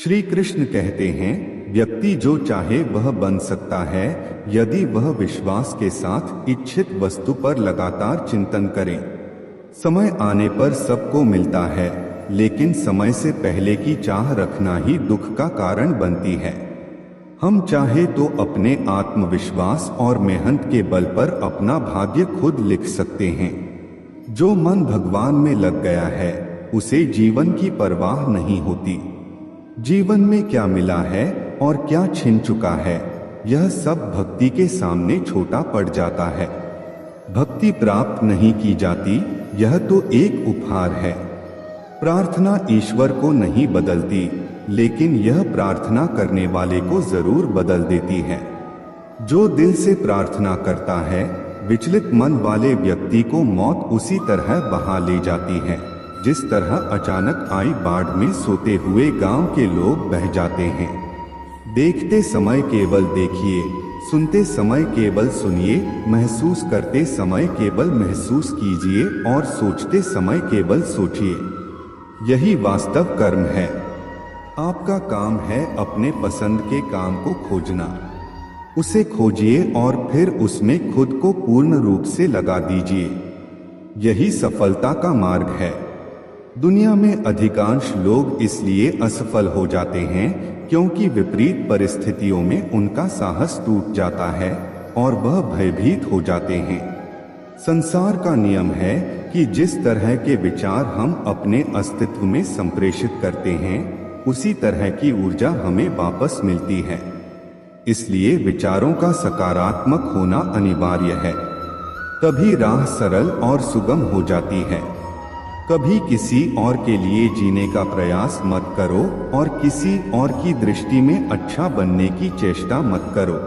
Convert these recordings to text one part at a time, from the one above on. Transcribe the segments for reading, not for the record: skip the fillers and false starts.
श्री कृष्ण कहते हैं, व्यक्ति जो चाहे वह बन सकता है यदि वह विश्वास के साथ इच्छित वस्तु पर लगातार चिंतन करे। समय आने पर सबको मिलता है, लेकिन समय से पहले की चाह रखना ही दुख का कारण बनती है। हम चाहे तो अपने आत्मविश्वास और मेहनत के बल पर अपना भाग्य खुद लिख सकते हैं। जो मन भगवान में लग गया है उसे जीवन की परवाह नहीं होती। जीवन में क्या मिला है और क्या छिन चुका है, यह सब भक्ति के सामने छोटा पड़ जाता है। भक्ति प्राप्त नहीं की जाती, यह तो एक उपहार है। प्रार्थना ईश्वर को नहीं बदलती, लेकिन यह प्रार्थना करने वाले को जरूर बदल देती है। जो दिल से प्रार्थना करता है, विचलित मन वाले व्यक्ति को मौत उसी तरह बहा ले जाती है जिस तरह अचानक आई बाढ़ में सोते हुए गांव के लोग बह जाते हैं। देखते समय केवल देखिए, सुनते समय केवल सुनिए, महसूस करते समय केवल महसूस कीजिए और सोचते समय केवल सोचिए। यही वास्तव कर्म है। आपका काम है अपने पसंद के काम को खोजना। उसे खोजिए और फिर उसमें खुद को पूर्ण रूप से लगा दीजिए। यही सफलता का मार्ग है। दुनिया में अधिकांश लोग इसलिए असफल हो जाते हैं क्योंकि विपरीत परिस्थितियों में उनका साहस टूट जाता है और वह भयभीत हो जाते हैं। संसार का नियम है कि जिस तरह के विचार हम अपने अस्तित्व में संप्रेषित करते हैं, उसी तरह की ऊर्जा हमें वापस मिलती है। इसलिए विचारों का सकारात्मक होना अनिवार्य है, तभी राह सरल और सुगम हो जाती है। कभी किसी और के लिए जीने का प्रयास मत करो और किसी और की दृष्टि में अच्छा बनने की चेष्टा मत करो।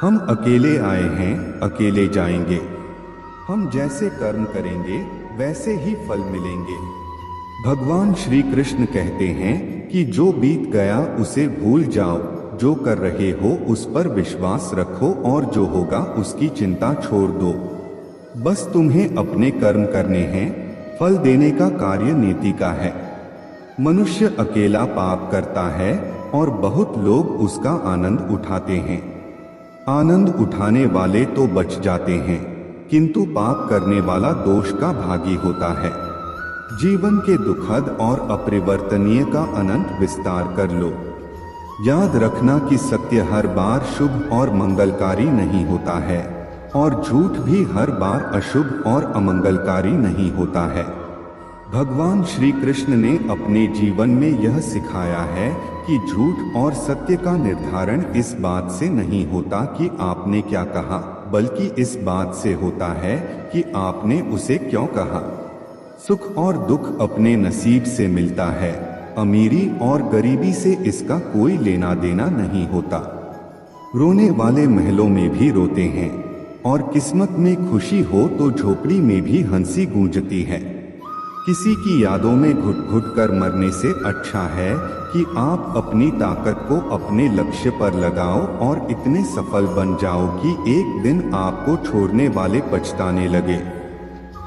हम अकेले आए हैं, अकेले जाएंगे। हम जैसे कर्म करेंगे वैसे ही फल मिलेंगे। भगवान श्री कृष्ण कहते हैं कि जो बीत गया उसे भूल जाओ, जो कर रहे हो उस पर विश्वास रखो और जो होगा उसकी चिंता छोड़ दो। बस तुम्हें अपने कर्म करने हैं, फल देने का कार्य नीति का है। मनुष्य अकेला पाप करता है और बहुत लोग उसका आनंद उठाते हैं। आनंद उठाने वाले तो बच जाते हैं, किंतु पाप करने वाला दोष का भागी होता है। जीवन के दुखद और अपरिवर्तनीय का अनंत विस्तार कर लो। याद रखना कि सत्य हर बार शुभ और मंगलकारी नहीं होता है और झूठ भी हर बार अशुभ और अमंगलकारी नहीं होता है। भगवान श्री कृष्ण ने अपने जीवन में यह सिखाया है कि झूठ और सत्य का निर्धारण इस बात से नहीं होता कि आपने क्या कहा, बल्कि इस बात से होता है कि आपने उसे क्यों कहा। सुख और दुख अपने नसीब से मिलता है, अमीरी और गरीबी से इसका कोई लेना देना नहीं होता। रोने वाले महलों में भी रोते हैं और किस्मत में खुशी हो तो झोपड़ी में भी हंसी गूंजती है। किसी की यादों में घुट घुट कर मरने से अच्छा है कि आप अपनी ताकत को अपने लक्ष्य पर लगाओ और इतने सफल बन जाओ कि एक दिन आपको छोड़ने वाले पछताने लगे।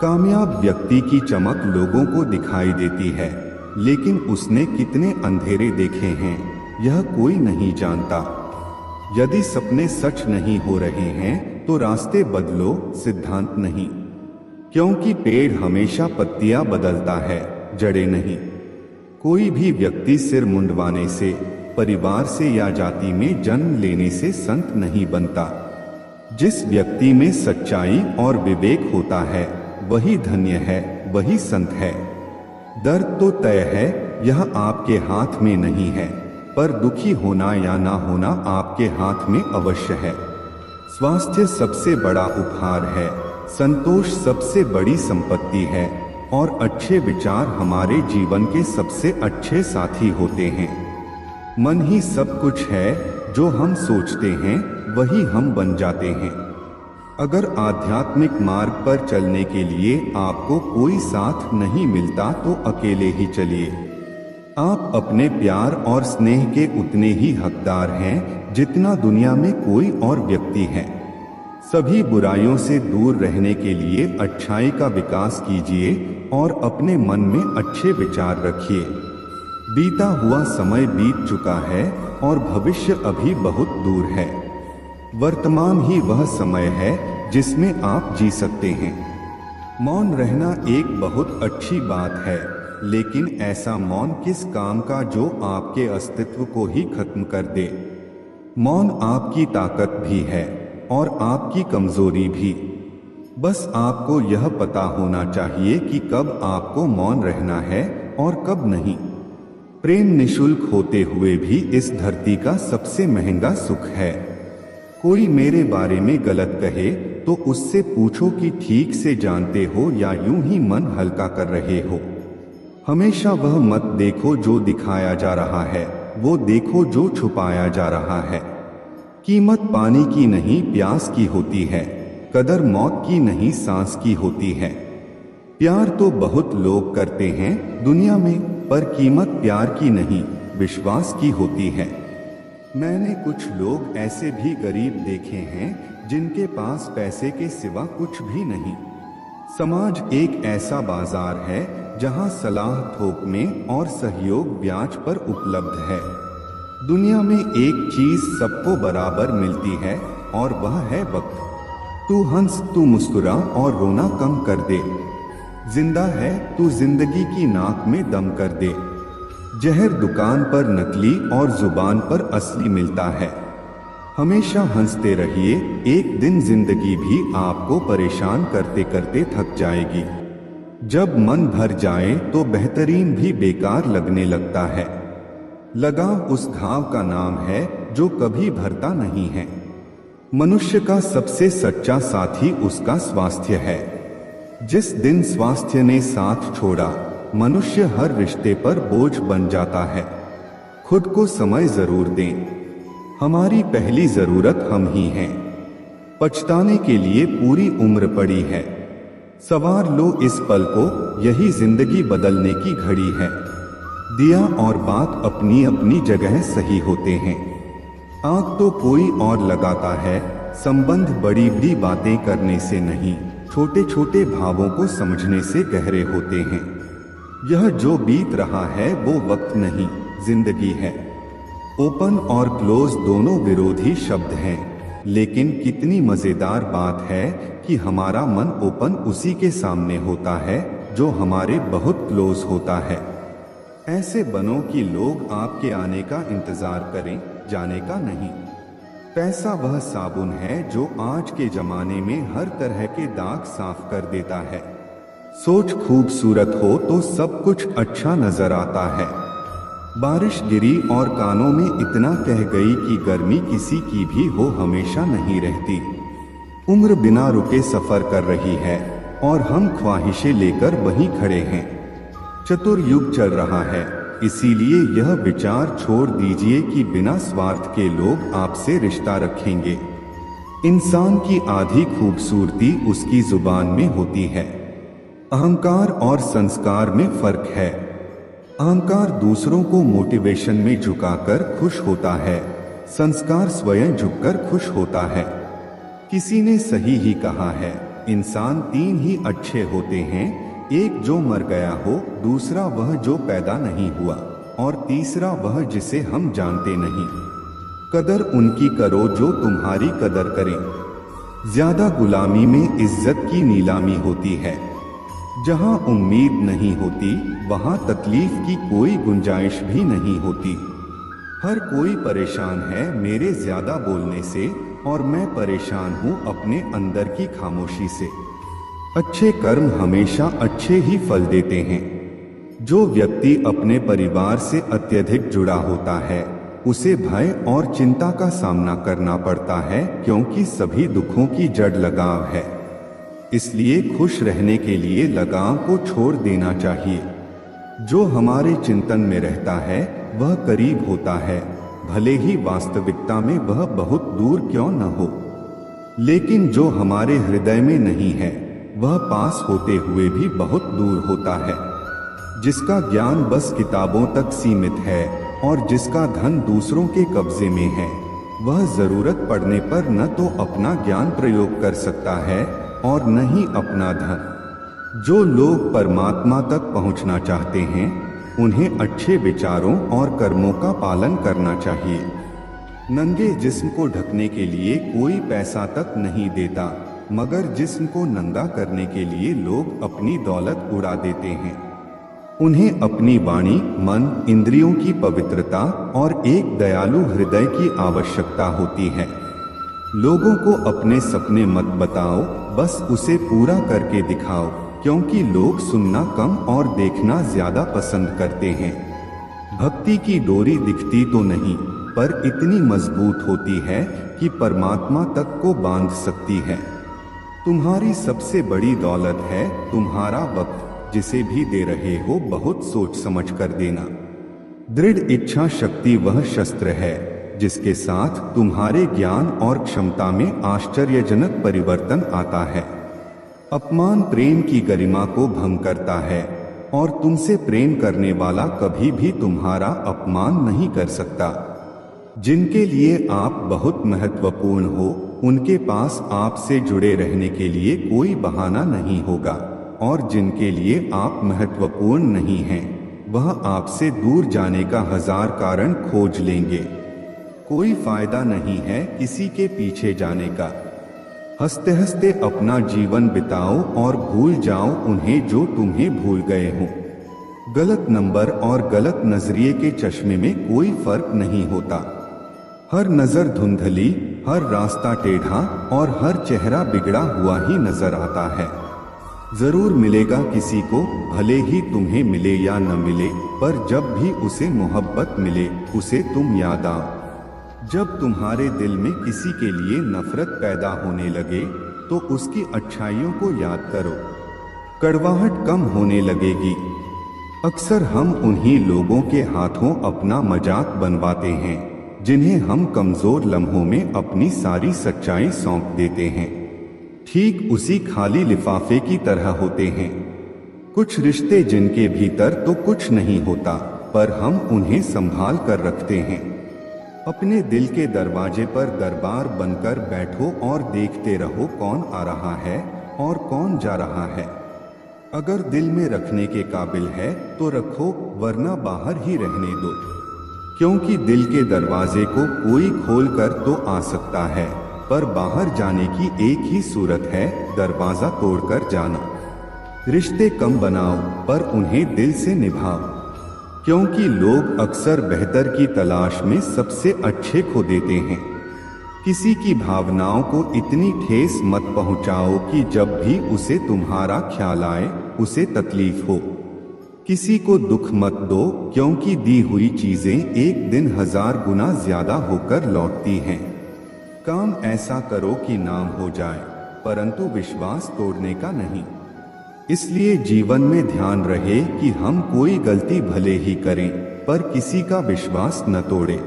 कामयाब व्यक्ति की चमक लोगों को दिखाई देती है, लेकिन उसने कितने अंधेरे देखे हैं यह कोई नहीं जानता। यदि सपने सच नहीं हो रहे हैं तो रास्ते बदलो, सिद्धांत नहीं। क्योंकि पेड़ हमेशा पत्तियां बदलता है, जड़ें नहीं। कोई भी व्यक्ति सिर मुंडवाने से, परिवार से या जाति में जन्म लेने से संत नहीं बनता। जिस व्यक्ति में सच्चाई और विवेक होता है वही धन्य है, वही संत है। दर्द तो तय है, यह आपके हाथ में नहीं है, पर दुखी होना या ना होना आपके हाथ में अवश्य है। स्वास्थ्य सबसे बड़ा उपहार है, संतोष सबसे बड़ी संपत्ति है और अच्छे विचार हमारे जीवन के सबसे अच्छे साथी होते हैं। मन ही सब कुछ है, जो हम सोचते हैं वही हम बन जाते हैं। अगर आध्यात्मिक मार्ग पर चलने के लिए आपको कोई साथ नहीं मिलता तो अकेले ही चलिए। आप अपने प्यार और स्नेह के उतने ही हकदार हैं जितना दुनिया में कोई और व्यक्ति है। सभी बुराइयों से दूर रहने के लिए अच्छाई का विकास कीजिए और अपने मन में अच्छे विचार रखिए। बीता हुआ समय बीत चुका है और भविष्य अभी बहुत दूर है। वर्तमान ही वह समय है जिसमें आप जी सकते हैं। मौन रहना एक बहुत अच्छी बात है, लेकिन ऐसा मौन किस काम का जो आपके अस्तित्व को ही खत्म कर दे। मौन आपकी ताकत भी है और आपकी कमजोरी भी। बस आपको यह पता होना चाहिए कि कब आपको मौन रहना है और कब नहीं। प्रेम निशुल्क होते हुए भी इस धरती का सबसे महंगा सुख है। कोई मेरे बारे में गलत कहे तो उससे पूछो कि ठीक से जानते हो या यूं ही मन हल्का कर रहे हो। हमेशा वह मत देखो जो दिखाया जा रहा है, वो देखो जो छुपाया जा रहा है। कीमत पानी की नहीं प्यास की होती है, कदर मौत की नहीं सांस की होती है। प्यार तो बहुत लोग करते हैं दुनिया में, पर कीमत प्यार की नहीं विश्वास की होती है। मैंने कुछ लोग ऐसे भी गरीब देखे हैं जिनके पास पैसे के सिवा कुछ भी नहीं। समाज एक ऐसा बाजार है जहां सलाह थोक में और सहयोग ब्याज पर उपलब्ध है। दुनिया में एक चीज सबको बराबर मिलती है और वह है वक्त। तू हंस, तू मुस्कुरा और रोना कम कर दे। जिंदा है तू जिंदगी की नाक में दम कर दे। जहर दुकान पर नकली और जुबान पर असली मिलता है। हमेशा हंसते रहिए, एक दिन जिंदगी भी आपको परेशान करते करते थक जाएगी। जब मन भर जाए तो बेहतरीन भी बेकार लगने लगता है। लगाव उस घाव का नाम है जो कभी भरता नहीं है। मनुष्य का सबसे सच्चा साथी उसका स्वास्थ्य है। जिस दिन स्वास्थ्य ने साथ छोड़ा, मनुष्य हर रिश्ते पर बोझ बन जाता है। खुद को समय जरूर दें। हमारी पहली जरूरत हम ही हैं। पछताने के लिए पूरी उम्र पड़ी है। सवार लो इस पल को, यही जिंदगी बदलने की घड़ी है। दिया और बात अपनी अपनी जगह सही होते हैं। आग तो कोई और लगाता है, संबंध बड़ी बड़ी बातें करने से नहीं, छोटे छोटे भावों को समझने से गहरे होते हैं। यह जो बीत रहा है वो वक्त नहीं, जिंदगी है। ओपन और क्लोज दोनों विरोधी शब्द हैं, लेकिन कितनी मजेदार बात है कि हमारा मन ओपन उसी के सामने होता है जो हमारे बहुत क्लोज होता है। ऐसे बनो कि लोग आपके आने का इंतजार करें, जाने का नहीं। पैसा वह साबुन है जो आज के जमाने में हर तरह के दाग साफ कर देता है। सोच खूबसूरत हो तो सब कुछ अच्छा नजर आता है। बारिश गिरी और कानों में इतना कह गई कि गर्मी किसी की भी हो हमेशा नहीं रहती। उम्र बिना रुके सफर कर रही है और हम ख्वाहिशें लेकर वहीं खड़े हैं। चतुर्युग चल रहा है, इसीलिए यह विचार छोड़ दीजिए कि बिना स्वार्थ के लोग आपसे रिश्ता रखेंगे। इंसान की आधी खूबसूरती उसकी जुबान में होती है। अहंकार और संस्कार में फर्क है। अहंकार दूसरों को मोटिवेशन में झुकाकर खुश होता है, संस्कार स्वयं झुककर खुश होता है। किसी ने सही ही कहा है, इंसान तीन ही अच्छे होते हैं, एक जो मर गया हो, दूसरा वह जो पैदा नहीं हुआ, और तीसरा वह जिसे हम जानते नहीं। कदर उनकी करो जो तुम्हारी कदर करें। ज्यादा गुलामी में इज्जत की नीलामी होती है। जहां उम्मीद नहीं होती वहां तकलीफ की कोई गुंजाइश भी नहीं होती। हर कोई परेशान है मेरे ज्यादा बोलने से, और मैं परेशान हूं अपने अंदर की खामोशी से। अच्छे कर्म हमेशा अच्छे ही फल देते हैं। जो व्यक्ति अपने परिवार से अत्यधिक जुड़ा होता है उसे भय और चिंता का सामना करना पड़ता है, क्योंकि सभी दुखों की जड़ लगाव है। इसलिए खुश रहने के लिए लगाव को छोड़ देना चाहिए। जो हमारे चिंतन में रहता है वह करीब होता है, भले ही वास्तविकता में वह बहुत दूर क्यों न हो। लेकिन जो हमारे हृदय में नहीं है वह पास होते हुए भी बहुत दूर होता है। जिसका ज्ञान बस किताबों तक सीमित है और जिसका धन दूसरों के कब्जे में है, वह जरूरत पड़ने पर न तो अपना ज्ञान प्रयोग कर सकता है और न ही अपना धन। जो लोग परमात्मा तक पहुंचना चाहते हैं उन्हें अच्छे विचारों और कर्मों का पालन करना चाहिए। नंगे जिस्म को ढकने के लिए कोई पैसा तक नहीं देता, मगर जिस्म को नंगा करने के लिए लोग अपनी दौलत उड़ा देते हैं। उन्हें अपनी वाणी, मन, इंद्रियों की पवित्रता और एक दयालु हृदय की आवश्यकता होती है। लोगों को अपने सपने मत बताओ, बस उसे पूरा करके दिखाओ, क्योंकि लोग सुनना कम और देखना ज्यादा पसंद करते हैं। भक्ति की डोरी दिखती तो नहीं, पर इतनी मजबूत होती है कि परमात्मा तक को बांध सकती है। तुम्हारी सबसे बड़ी दौलत है तुम्हारा वक्त, जिसे भी दे रहे हो बहुत सोच समझ कर देना। दृढ़ इच्छा शक्ति वह शस्त्र है जिसके साथ तुम्हारे ज्ञान और क्षमता में आश्चर्यजनक परिवर्तन आता है। अपमान प्रेम की गरिमा को भंग करता है और तुमसे प्रेम करने वाला कभी भी तुम्हारा अपमान नहीं कर सकता। जिनके लिए आप बहुत महत्वपूर्ण हो, उनके पास आपसे जुड़े रहने के लिए कोई बहाना नहीं होगा, और जिनके लिए आप महत्वपूर्ण नहीं हैं, वह आपसे दूर जाने का 1000 कारण खोज लेंगे। कोई फायदा नहीं है किसी के पीछे जाने का। हंसते हंसते अपना जीवन बिताओ और भूल जाओ उन्हें जो तुम्हें भूल गए हों। गलत नंबर और गलत नजरिए के चश्मे में कोई फर्क नहीं होता। हर नजर धुंधली, हर रास्ता टेढ़ा और हर चेहरा बिगड़ा हुआ ही नजर आता है। जरूर मिलेगा किसी को, भले ही तुम्हें मिले या न मिले, पर जब भी उसे मोहब्बत मिले उसे तुम याद आओ। जब तुम्हारे दिल में किसी के लिए नफरत पैदा होने लगे तो उसकी अच्छाइयों को याद करो, कड़वाहट कम होने लगेगी। अक्सर हम उन्हीं लोगों के हाथों अपना मजाक बनवाते हैं जिन्हें हम कमजोर लम्हों में अपनी सारी सच्चाई सौंप देते हैं। ठीक उसी खाली लिफाफे की तरह होते हैं कुछ रिश्ते जिनके भीतर तो कुछ नहीं होता, पर हम उन्हें संभाल कर रखते हैं। अपने दिल के दरवाजे पर दरबार बनकर बैठो और देखते रहो कौन आ रहा है और कौन जा रहा है। अगर दिल में रखने के काबिल है तो रखो, वरना बाहर ही रहने दो, क्योंकि दिल के दरवाजे को कोई खोल कर तो आ सकता है, पर बाहर जाने की एक ही सूरत है, दरवाजा तोड़कर जाना। रिश्ते कम बनाओ पर उन्हें दिल से निभाओ, क्योंकि लोग अक्सर बेहतर की तलाश में सबसे अच्छे खो देते हैं। किसी की भावनाओं को इतनी ठेस मत पहुंचाओ कि जब भी उसे तुम्हारा ख्याल आए उसे तकलीफ हो। किसी को दुख मत दो, क्योंकि दी हुई चीजें एक दिन 1000 गुना ज्यादा होकर लौटती हैं। काम ऐसा करो कि नाम हो जाए, परंतु विश्वास तोड़ने का नहीं। इसलिए जीवन में ध्यान रहे कि हम कोई गलती भले ही करें, पर किसी का विश्वास न तोड़े।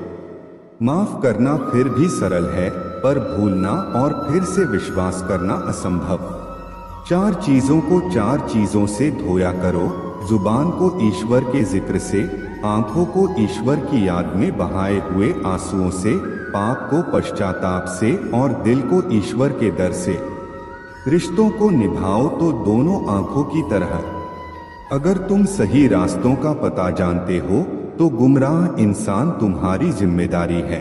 माफ करना फिर भी सरल है, पर भूलना और फिर से विश्वास करना असंभव। 4 चीजों को 4 चीजों से धोया करो, जुबान को ईश्वर के जिक्र से, आंखों को ईश्वर की याद में बहाए हुए आंसुओं से, पाप को पश्चाताप से और दिल को ईश्वर के दर से। रिश्तों को निभाओ तो दोनों आंखों की तरह। अगर तुम सही रास्तों का पता जानते हो तो गुमराह इंसान तुम्हारी जिम्मेदारी है।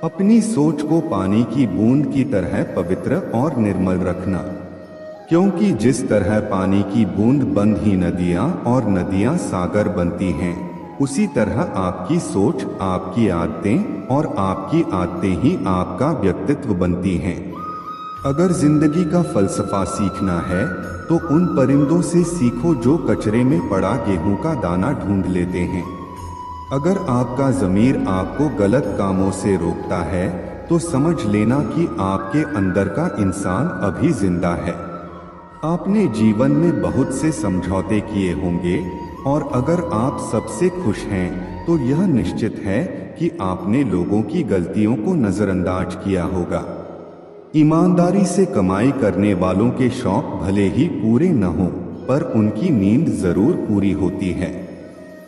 अपनी सोच को पानी की बूंद की तरह पवित्र और निर्मल रखना, क्योंकि जिस तरह पानी की बूंद बंद ही नदियां और नदियां सागर बनती हैं, उसी तरह आपकी सोच, आपकी आदतें और आपकी आदतें ही आपका व्यक्तित्व बनती हैं। अगर जिंदगी का फलसफा सीखना है तो उन परिंदों से सीखो जो कचरे में पड़ा गेहूं का दाना ढूंढ लेते हैं। अगर आपका ज़मीर आपको गलत कामों से रोकता है तो समझ लेना कि आपके अंदर का इंसान अभी जिंदा है। आपने जीवन में बहुत से समझौते किए होंगे, और अगर आप सबसे खुश हैं तो यह निश्चित है कि आपने लोगों की गलतियों को नजरअंदाज किया होगा। ईमानदारी से कमाई करने वालों के शौक भले ही पूरे न हों, पर उनकी नींद जरूर पूरी होती है।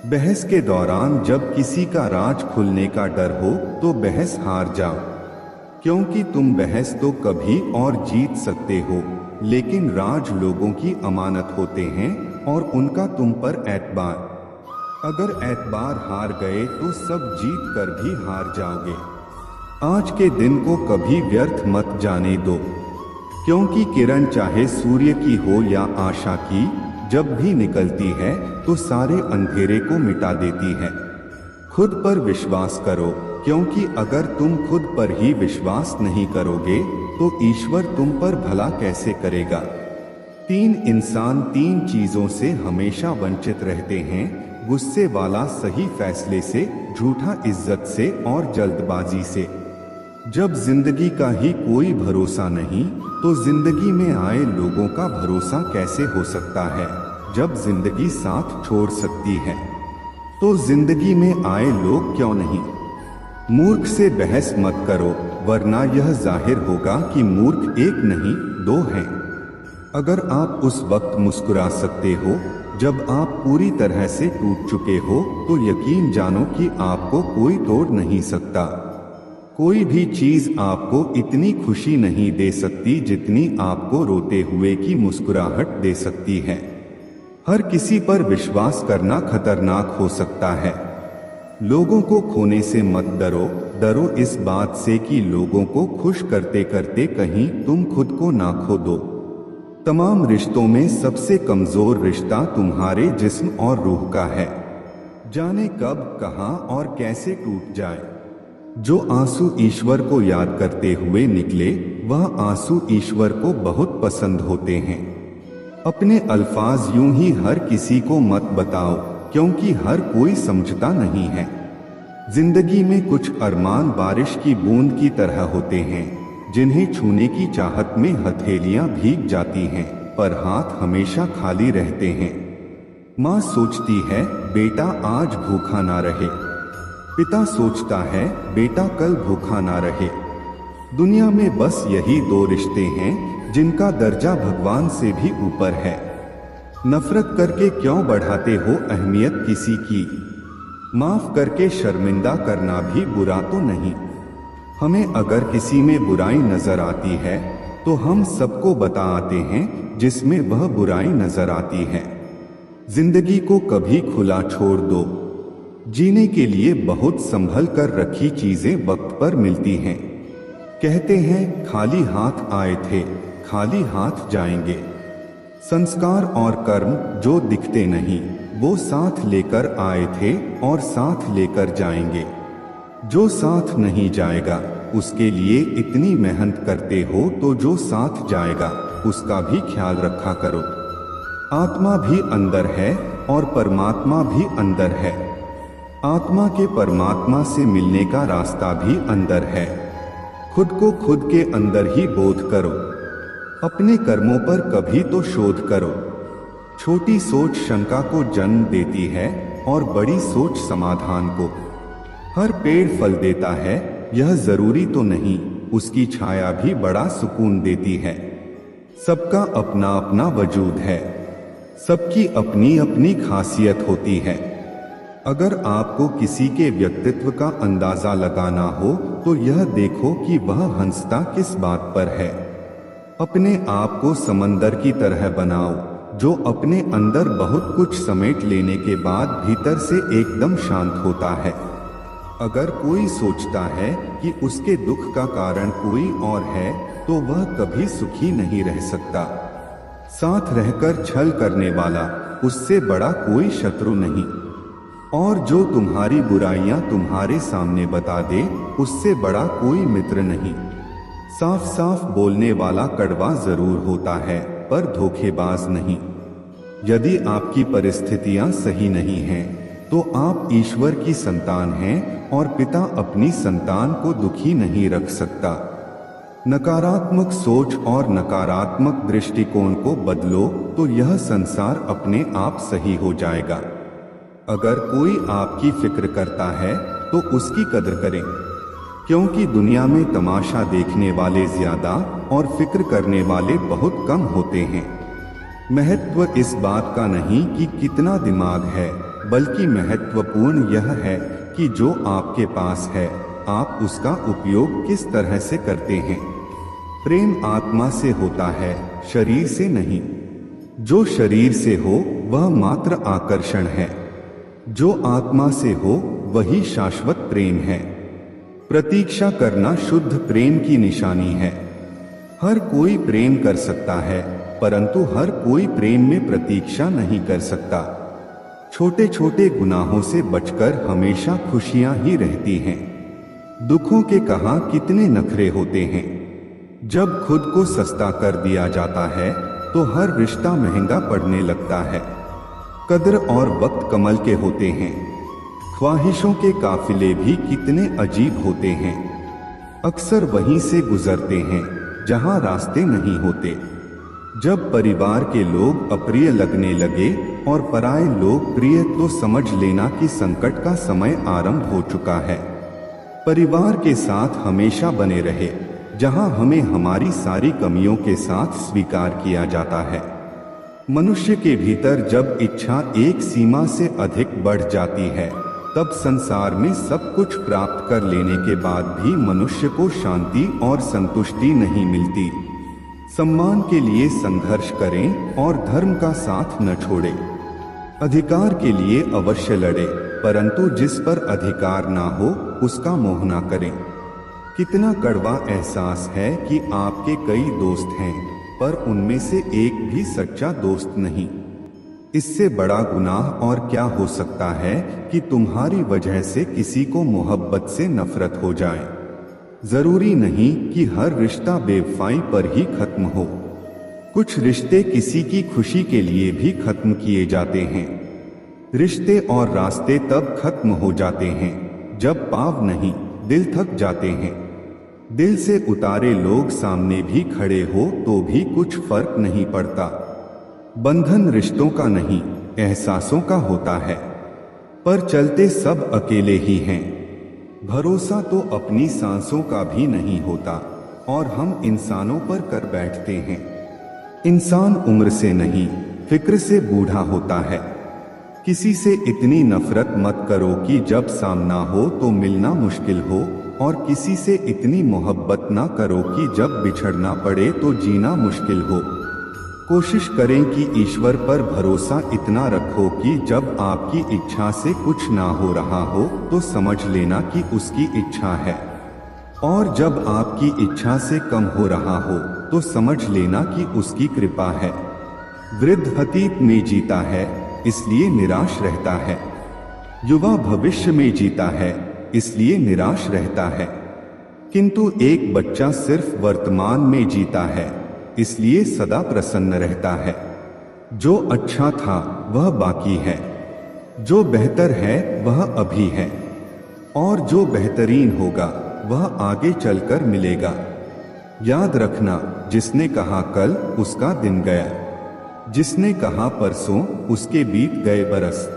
बहस के दौरान जब किसी का राज खुलने का डर हो तो बहस हार जाओ, क्योंकि तुम बहस तो कभी और जीत सकते हो, लेकिन राज लोगों की अमानत होते हैं और उनका तुम पर एतबार। अगर एतबार हार गए तो सब जीत कर भी हार जाओगे। आज के दिन को कभी व्यर्थ मत जाने दो, क्योंकि किरण चाहे सूर्य की हो या आशा की, जब भी निकलती है तो सारे अंधेरे को मिटा देती है। खुद पर विश्वास करो, क्योंकि अगर तुम खुद पर ही विश्वास नहीं करोगे तो ईश्वर तुम पर भला कैसे करेगा। 3 इंसान 3 चीजों से हमेशा वंचित रहते हैं: गुस्से वाला सही फैसले से, झूठा इज्जत से और जल्दबाजी से। जब जिंदगी का ही कोई भरोसा नहीं तो जिंदगी में आए लोगों का भरोसा कैसे हो सकता है। जब जिंदगी साथ छोड़ सकती है तो जिंदगी में आए लोग क्यों नहीं। मूर्ख से बहस मत करो, वरना यह जाहिर होगा कि मूर्ख एक नहीं 2 हैं। अगर आप उस वक्त मुस्कुरा सकते हो जब आप पूरी तरह से टूट चुके हो, तो यकीन जानो कि आपको कोई तोड़ नहीं सकता। कोई भी चीज आपको इतनी खुशी नहीं दे सकती जितनी आपको रोते हुए की मुस्कुराहट दे सकती है। हर किसी पर विश्वास करना खतरनाक हो सकता है। लोगों को खोने से मत डरो, डरो इस बात से कि लोगों को खुश करते करते कहीं तुम खुद को ना खो दो। तमाम रिश्तों में सबसे कमजोर रिश्ता तुम्हारे जिस्म और रूह का है। जाने कब, कहां और कैसे टूट जाए। जो आंसू ईश्वर को याद करते हुए निकले, वह आंसू ईश्वर को बहुत पसंद होते हैं। अपने अल्फाज यूं ही हर किसी को मत बताओ, क्योंकि हर कोई समझता नहीं है। जिंदगी में कुछ अरमान बारिश की बूंद की तरह होते हैं, जिन्हें छूने की चाहत में हथेलियां भीग जाती हैं, पर हाथ हमेशा खाली रहते हैं। माँ सोचती है बेटा आज भूखा ना रहे, पिता सोचता है बेटा कल भूखा ना रहे। दुनिया में बस यही 2 रिश्ते हैं जिनका दर्जा भगवान से भी ऊपर है। नफरत करके क्यों बढ़ाते हो अहमियत किसी की। माफ करके शर्मिंदा करना भी बुरा तो नहीं। हमें अगर किसी में बुराई नजर आती है तो हम सबको बता आते हैं जिसमें वह बुराई नजर आती है। जिंदगी को कभी खुला छोड़ दो। जीने के लिए बहुत संभल कर रखी चीजें वक्त पर मिलती हैं। कहते हैं खाली हाथ आए थे, खाली हाथ जाएंगे। संस्कार और कर्म जो दिखते नहीं, वो साथ लेकर आए थे और साथ लेकर जाएंगे। जो साथ नहीं जाएगा उसके लिए इतनी मेहनत करते हो तो जो साथ जाएगा उसका भी ख्याल रखा करो। आत्मा भी अंदर है और परमात्मा भी अंदर है। आत्मा के परमात्मा से मिलने का रास्ता भी अंदर है। खुद को खुद के अंदर ही बोध करो। अपने कर्मों पर कभी तो शोध करो। छोटी सोच शंका को जन्म देती है और बड़ी सोच समाधान को। हर पेड़ फल देता है यह जरूरी तो नहीं, उसकी छाया भी बड़ा सुकून देती है। सबका अपना अपना वजूद है, सबकी अपनी अपनी खासियत होती है। अगर आपको किसी के व्यक्तित्व का अंदाजा लगाना हो तो यह देखो कि वह हंसता किस बात पर है। अपने आप को समंदर की तरह बनाओ जो अपने अंदर बहुत कुछ समेट लेने के बाद भीतर से एकदम शांत होता है। अगर कोई सोचता है कि उसके दुख का कारण कोई और है तो वह कभी सुखी नहीं रह सकता। साथ रहकर छल करने वाला उससे बड़ा कोई शत्रु नहीं, और जो तुम्हारी बुराइयां तुम्हारे सामने बता दे उससे बड़ा कोई मित्र नहीं। साफ साफ बोलने वाला कड़वा जरूर होता है पर धोखेबाज नहीं। यदि आपकी परिस्थितियां सही नहीं हैं तो आप ईश्वर की संतान हैं और पिता अपनी संतान को दुखी नहीं रख सकता। नकारात्मक सोच और नकारात्मक दृष्टिकोण को बदलो तो यह संसार अपने आप सही हो जाएगा। अगर कोई आपकी फिक्र करता है तो उसकी कदर करें, क्योंकि दुनिया में तमाशा देखने वाले ज्यादा और फिक्र करने वाले बहुत कम होते हैं। महत्व इस बात का नहीं कि कितना दिमाग है, बल्कि महत्वपूर्ण यह है कि जो आपके पास है आप उसका उपयोग किस तरह से करते हैं। प्रेम आत्मा से होता है, शरीर से नहीं। जो शरीर से हो वह मात्र आकर्षण है। जो आत्मा से हो वही शाश्वत प्रेम है। प्रतीक्षा करना शुद्ध प्रेम की निशानी है। हर कोई प्रेम कर सकता है, परंतु हर कोई प्रेम में प्रतीक्षा नहीं कर सकता। छोटे छोटे गुनाहों से बचकर हमेशा खुशियां ही रहती हैं। दुखों के कहां कितने नखरे होते हैं। जब खुद को सस्ता कर दिया जाता है तो हर रिश्ता महंगा पड़ने लगता है। कद्र और वक्त कमल के होते हैं। ख्वाहिशों के काफिले भी कितने अजीब होते हैं। अक्सर वहीं से गुजरते हैं जहां रास्ते नहीं होते। जब परिवार के लोग अप्रिय लगने लगे और पराये लोग प्रिय, तो समझ लेना कि संकट का समय आरंभ हो चुका है। परिवार के साथ हमेशा बने रहे जहां हमें हमारी सारी कमियों के साथ स्वीकार किया जाता है। मनुष्य के भीतर जब इच्छा एक सीमा से अधिक बढ़ जाती है, तब संसार में सब कुछ प्राप्त कर लेने के बाद भी मनुष्य को शांति और संतुष्टि नहीं मिलती। सम्मान के लिए संघर्ष करें और धर्म का साथ न छोड़ें। अधिकार के लिए अवश्य लड़े, परंतु जिस पर अधिकार ना हो उसका मोह ना करें। कितना कड़वा एहसास है कि आपके कई दोस्त हैं, पर उनमें से एक भी सच्चा दोस्त नहीं। इससे बड़ा गुनाह और क्या हो सकता है कि तुम्हारी वजह से किसी को मोहब्बत से नफरत हो जाए। जरूरी नहीं कि हर रिश्ता बेवफाई पर ही खत्म हो। कुछ रिश्ते किसी की खुशी के लिए भी खत्म किए जाते हैं। रिश्ते और रास्ते तब खत्म हो जाते हैं जब पाव नहीं, दिल थक जाते हैं। दिल से उतारे लोग सामने भी खड़े हो तो भी कुछ फर्क नहीं पड़ता। बंधन रिश्तों का नहीं, एहसासों का होता है, पर चलते सब अकेले ही हैं। भरोसा तो अपनी सांसों का भी नहीं होता और हम इंसानों पर कर बैठते हैं। इंसान उम्र से नहीं, फिक्र से बूढ़ा होता है। किसी से इतनी नफरत मत करो कि जब सामना हो तो मिलना मुश्किल हो, और किसी से इतनी मोहब्बत ना करो कि जब बिछड़ना पड़े तो जीना मुश्किल हो। कोशिश करें कि ईश्वर पर भरोसा इतना रखो कि जब आपकी इच्छा से कुछ ना हो रहा हो तो समझ लेना कि उसकी इच्छा है, और जब आपकी इच्छा से कम हो रहा हो तो समझ लेना कि उसकी कृपा है। वृद्ध अतीत में जीता है इसलिए निराश रहता है। युवा भविष्य में जीता है इसलिए निराश रहता है, किंतु एक बच्चा सिर्फ वर्तमान में जीता है इसलिए सदा प्रसन्न रहता है। जो अच्छा था वह बाकी है, जो बेहतर है वह अभी है, और जो बेहतरीन होगा वह आगे चलकर मिलेगा। याद रखना, जिसने कहा कल उसका दिन गया, जिसने कहा परसों उसके बीत गए बरस,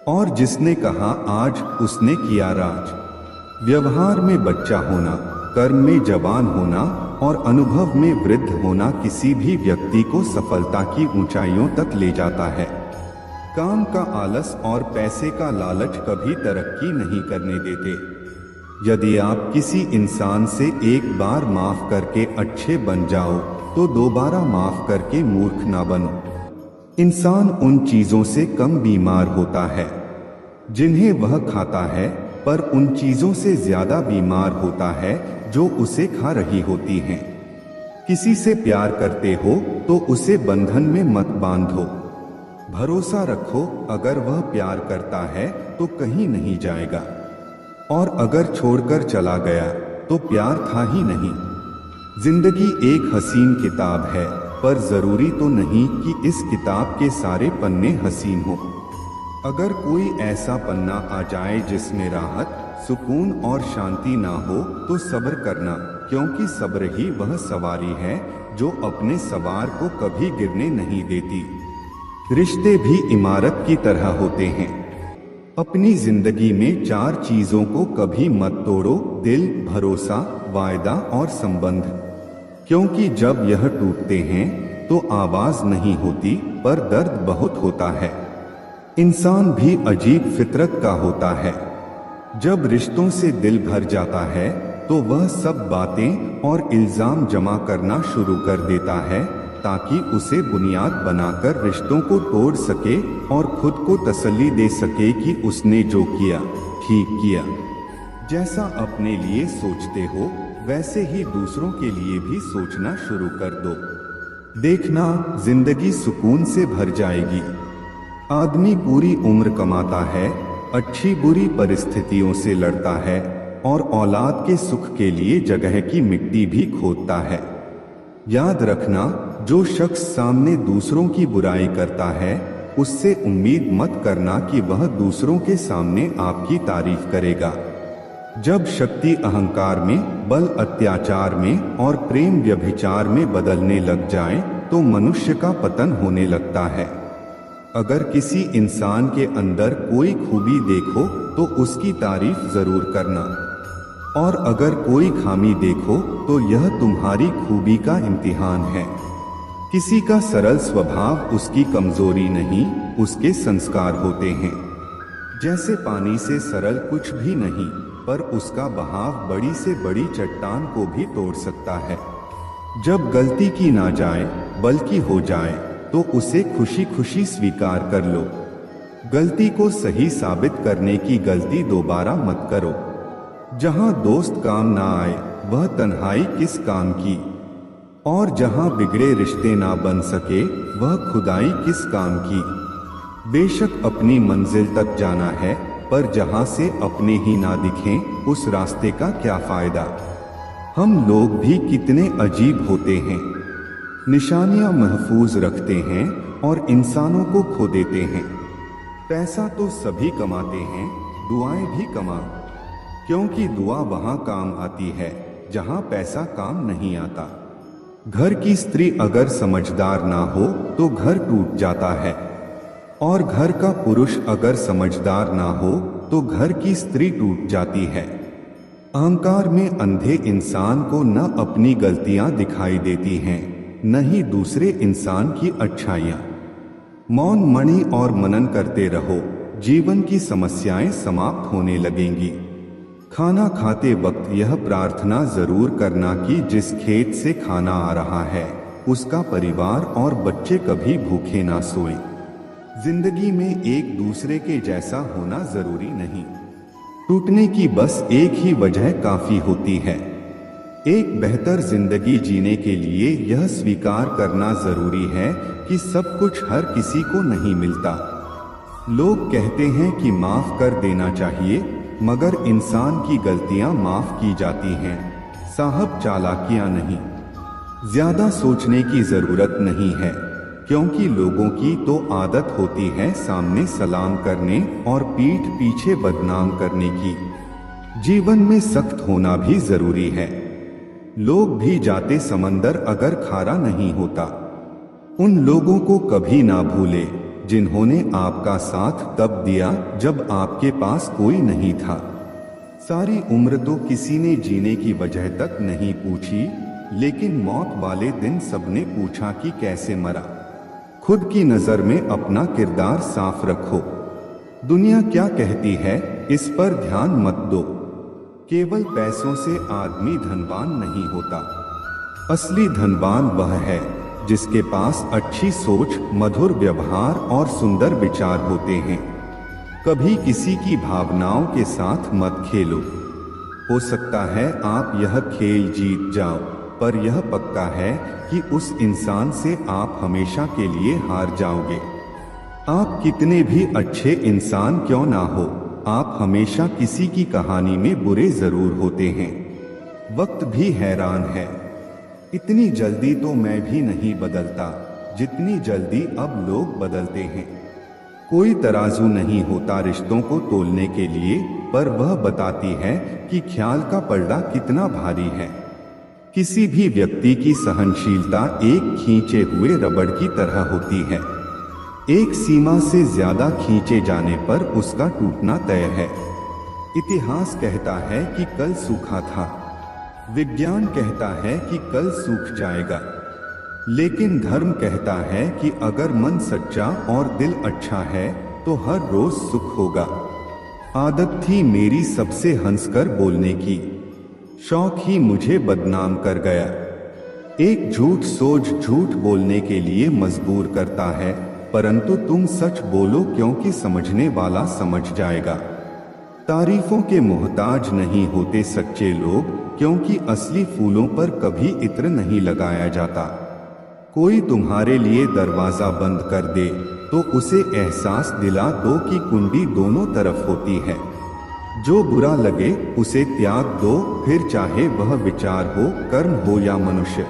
और जिसने कहा आज उसने किया राज। व्यवहार में बच्चा होना, कर्म में जवान होना और अनुभव में वृद्ध होना किसी भी व्यक्ति को सफलता की ऊंचाइयों तक ले जाता है। काम का आलस और पैसे का लालच कभी तरक्की नहीं करने देते। यदि आप किसी इंसान से एक बार माफ करके अच्छे बन जाओ तो दोबारा माफ करके मूर्ख ना बनो। इंसान उन चीजों से कम बीमार होता है जिन्हें वह खाता है, पर उन चीजों से ज्यादा बीमार होता है जो उसे खा रही होती हैं। किसी से प्यार करते हो तो उसे बंधन में मत बांधो। भरोसा रखो, अगर वह प्यार करता है तो कहीं नहीं जाएगा, और अगर छोड़कर चला गया तो प्यार था ही नहीं। जिंदगी एक हसीन किताब है, पर जरूरी तो नहीं कि इस किताब के सारे पन्ने हसीन हो। अगर कोई ऐसा पन्ना आ जाए जिसमें राहत, सुकून और शांति ना हो तो सब्र करना, क्योंकि सब्र ही वह सवारी है जो अपने सवार को कभी गिरने नहीं देती। रिश्ते भी इमारत की तरह होते हैं। अपनी जिंदगी में 4 चीजों को कभी मत तोड़ो: दिल, भरोसा, वायदा और संबंध। क्योंकि जब यह टूटते हैं तो आवाज नहीं होती, पर दर्द बहुत होता है। इंसान भी अजीब फितरत का होता है। जब रिश्तों से दिल भर जाता है तो वह सब बातें और इल्जाम जमा करना शुरू कर देता है ताकि उसे बुनियाद बनाकर रिश्तों को तोड़ सके और खुद को तसल्ली दे सके कि उसने जो किया ठीक किया। जैसा अपने लिए सोचते हो वैसे ही दूसरों के लिए भी सोचना शुरू कर दो। देखना, जिंदगी सुकून से भर जाएगी। आदमी पूरी उम्र कमाता है, अच्छी बुरी परिस्थितियों से लड़ता है और औलाद के सुख के लिए जगह की मिट्टी भी खोदता है। याद रखना, जो शख्स सामने दूसरों की बुराई करता है उससे उम्मीद मत करना कि वह दूसरों के सामने आपकी तारीफ करेगा। जब शक्ति अहंकार में, बल अत्याचार में और प्रेम व्यभिचार में बदलने लग जाए तो मनुष्य का पतन होने लगता है। अगर किसी इंसान के अंदर कोई खूबी देखो तो उसकी तारीफ जरूर करना, और अगर कोई खामी देखो तो यह तुम्हारी खूबी का इम्तिहान है। किसी का सरल स्वभाव उसकी कमजोरी नहीं, उसके संस्कार होते हैं। जैसे पानी से सरल कुछ भी नहीं, पर उसका बहाव बड़ी से बड़ी चट्टान को भी तोड़ सकता है। जब गलती की ना जाए बल्कि हो जाए तो उसे खुशी खुशी स्वीकार कर लो। गलती को सही साबित करने की गलती दोबारा मत करो। जहां दोस्त काम ना आए वह तन्हाई किस काम की, और जहां बिगड़े रिश्ते ना बन सके वह खुदाई किस काम की। बेशक अपनी मंजिल तक जाना है, पर जहां से अपने ही ना दिखें उस रास्ते का क्या फायदा। हम लोग भी कितने अजीब होते हैं, निशानियां महफूज रखते हैं और इंसानों को खो देते हैं। पैसा तो सभी कमाते हैं, दुआएं भी कमा, क्योंकि दुआ वहां काम आती है जहां पैसा काम नहीं आता। घर की स्त्री अगर समझदार ना हो तो घर टूट जाता है, और घर का पुरुष अगर समझदार ना हो तो घर की स्त्री टूट जाती है। अहंकार में अंधे इंसान को न अपनी गलतियां दिखाई देती हैं, न ही दूसरे इंसान की अच्छाइयां। मौन मणि और मनन करते रहो, जीवन की समस्याएं समाप्त होने लगेंगी। खाना खाते वक्त यह प्रार्थना जरूर करना कि जिस खेत से खाना आ रहा है उसका परिवार और बच्चे कभी भूखे ना सोएं। जिंदगी में एक दूसरे के जैसा होना जरूरी नहीं, टूटने की बस एक ही वजह काफी होती है। एक बेहतर जिंदगी जीने के लिए यह स्वीकार करना जरूरी है कि सब कुछ हर किसी को नहीं मिलता। लोग कहते हैं कि माफ कर देना चाहिए, मगर इंसान की गलतियां माफ की जाती हैं, साहब चालाकियां नहीं। ज्यादा सोचने की जरूरत नहीं है, क्योंकि लोगों की तो आदत होती है सामने सलाम करने और पीठ पीछे बदनाम करने की। जीवन में सख्त होना भी जरूरी है। लोग भी जाते समंदर अगर खारा नहीं होता। उन लोगों को कभी ना भूले जिन्होंने आपका साथ तब दिया जब आपके पास कोई नहीं था। सारी उम्र तो किसी ने जीने की वजह तक नहीं पूछी, लेकिन मौत वाले दिन सबने पूछा कि कैसे मरा। खुद की नजर में अपना किरदार साफ रखो। दुनिया क्या कहती है इस पर ध्यान मत दो। केवल पैसों से आदमी धनवान नहीं होता। असली धनवान वह है जिसके पास अच्छी सोच, मधुर व्यवहार और सुंदर विचार होते हैं। कभी किसी की भावनाओं के साथ मत खेलो। हो सकता है आप यह खेल जीत जाओ, पर यह पक्का है कि उस इंसान से आप हमेशा के लिए हार जाओगे। आप कितने भी अच्छे इंसान क्यों ना हो, आप हमेशा किसी की कहानी में बुरे जरूर होते हैं। वक्त भी हैरान है, इतनी जल्दी तो मैं भी नहीं बदलता जितनी जल्दी अब लोग बदलते हैं। कोई तराजू नहीं होता रिश्तों को तोलने के लिए, पर वह बताती है कि ख्याल का पलड़ा कितना भारी है। किसी भी व्यक्ति की सहनशीलता एक खींचे हुए रबड़ की तरह होती है। एक सीमा से ज्यादा खींचे जाने पर उसका टूटना तय है। इतिहास कहता है कि कल सूखा था, विज्ञान कहता है कि कल सूख जाएगा, लेकिन धर्म कहता है कि अगर मन सच्चा और दिल अच्छा है तो हर रोज सुख होगा। आदत थी मेरी सबसे हंसकर बोलने की, शौक ही मुझे बदनाम कर गया। एक झूठ सोच झूठ बोलने के लिए मजबूर करता है, परंतु तुम सच बोलो क्योंकि समझने वाला समझ जाएगा। तारीफों के मोहताज नहीं होते सच्चे लोग, क्योंकि असली फूलों पर कभी इत्र नहीं लगाया जाता। कोई तुम्हारे लिए दरवाजा बंद कर दे तो उसे एहसास दिला दो कि कुंडी दोनों तरफ होती है। जो बुरा लगे उसे त्याग दो, फिर चाहे वह विचार हो, कर्म हो या मनुष्य।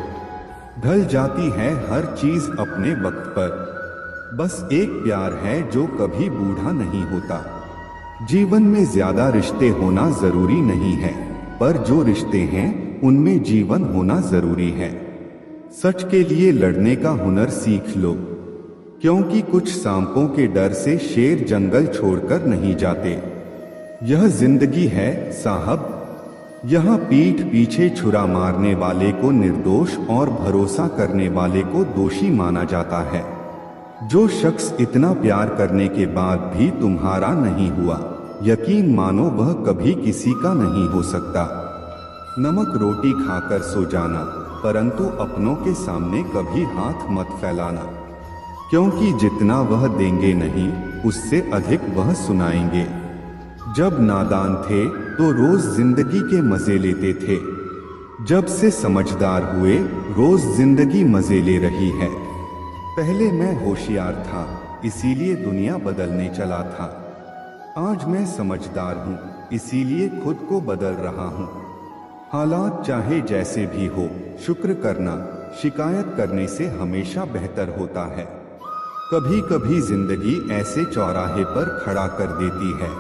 ढल जाती है हर चीज अपने वक्त पर। बस एक प्यार है जो कभी बूढ़ा नहीं होता। जीवन में ज्यादा रिश्ते होना जरूरी नहीं है, पर जो रिश्ते हैं उनमें जीवन होना जरूरी है। सच के लिए लड़ने का हुनर सीख लो, क्योंकि कुछ सांपों के डर से शेर जंगल छोड़कर नहीं जाते। यह जिंदगी है साहब, यहाँ पीठ पीछे छुरा मारने वाले को निर्दोष और भरोसा करने वाले को दोषी माना जाता है। जो शख्स इतना प्यार करने के बाद भी तुम्हारा नहीं हुआ, यकीन मानो वह कभी किसी का नहीं हो सकता। नमक रोटी खाकर सो जाना, परंतु अपनों के सामने कभी हाथ मत फैलाना, क्योंकि जितना वह देंगे नहीं उससे अधिक वह सुनाएंगे। जब नादान थे तो रोज जिंदगी के मजे लेते थे, जब से समझदार हुए रोज जिंदगी मजे ले रही है। पहले मैं होशियार था, इसीलिए दुनिया बदलने चला था। आज मैं समझदार हूँ, इसीलिए खुद को बदल रहा हूँ। हालात चाहे जैसे भी हो, शुक्र करना शिकायत करने से हमेशा बेहतर होता है। कभी कभी जिंदगी ऐसे चौराहे पर खड़ा कर देती है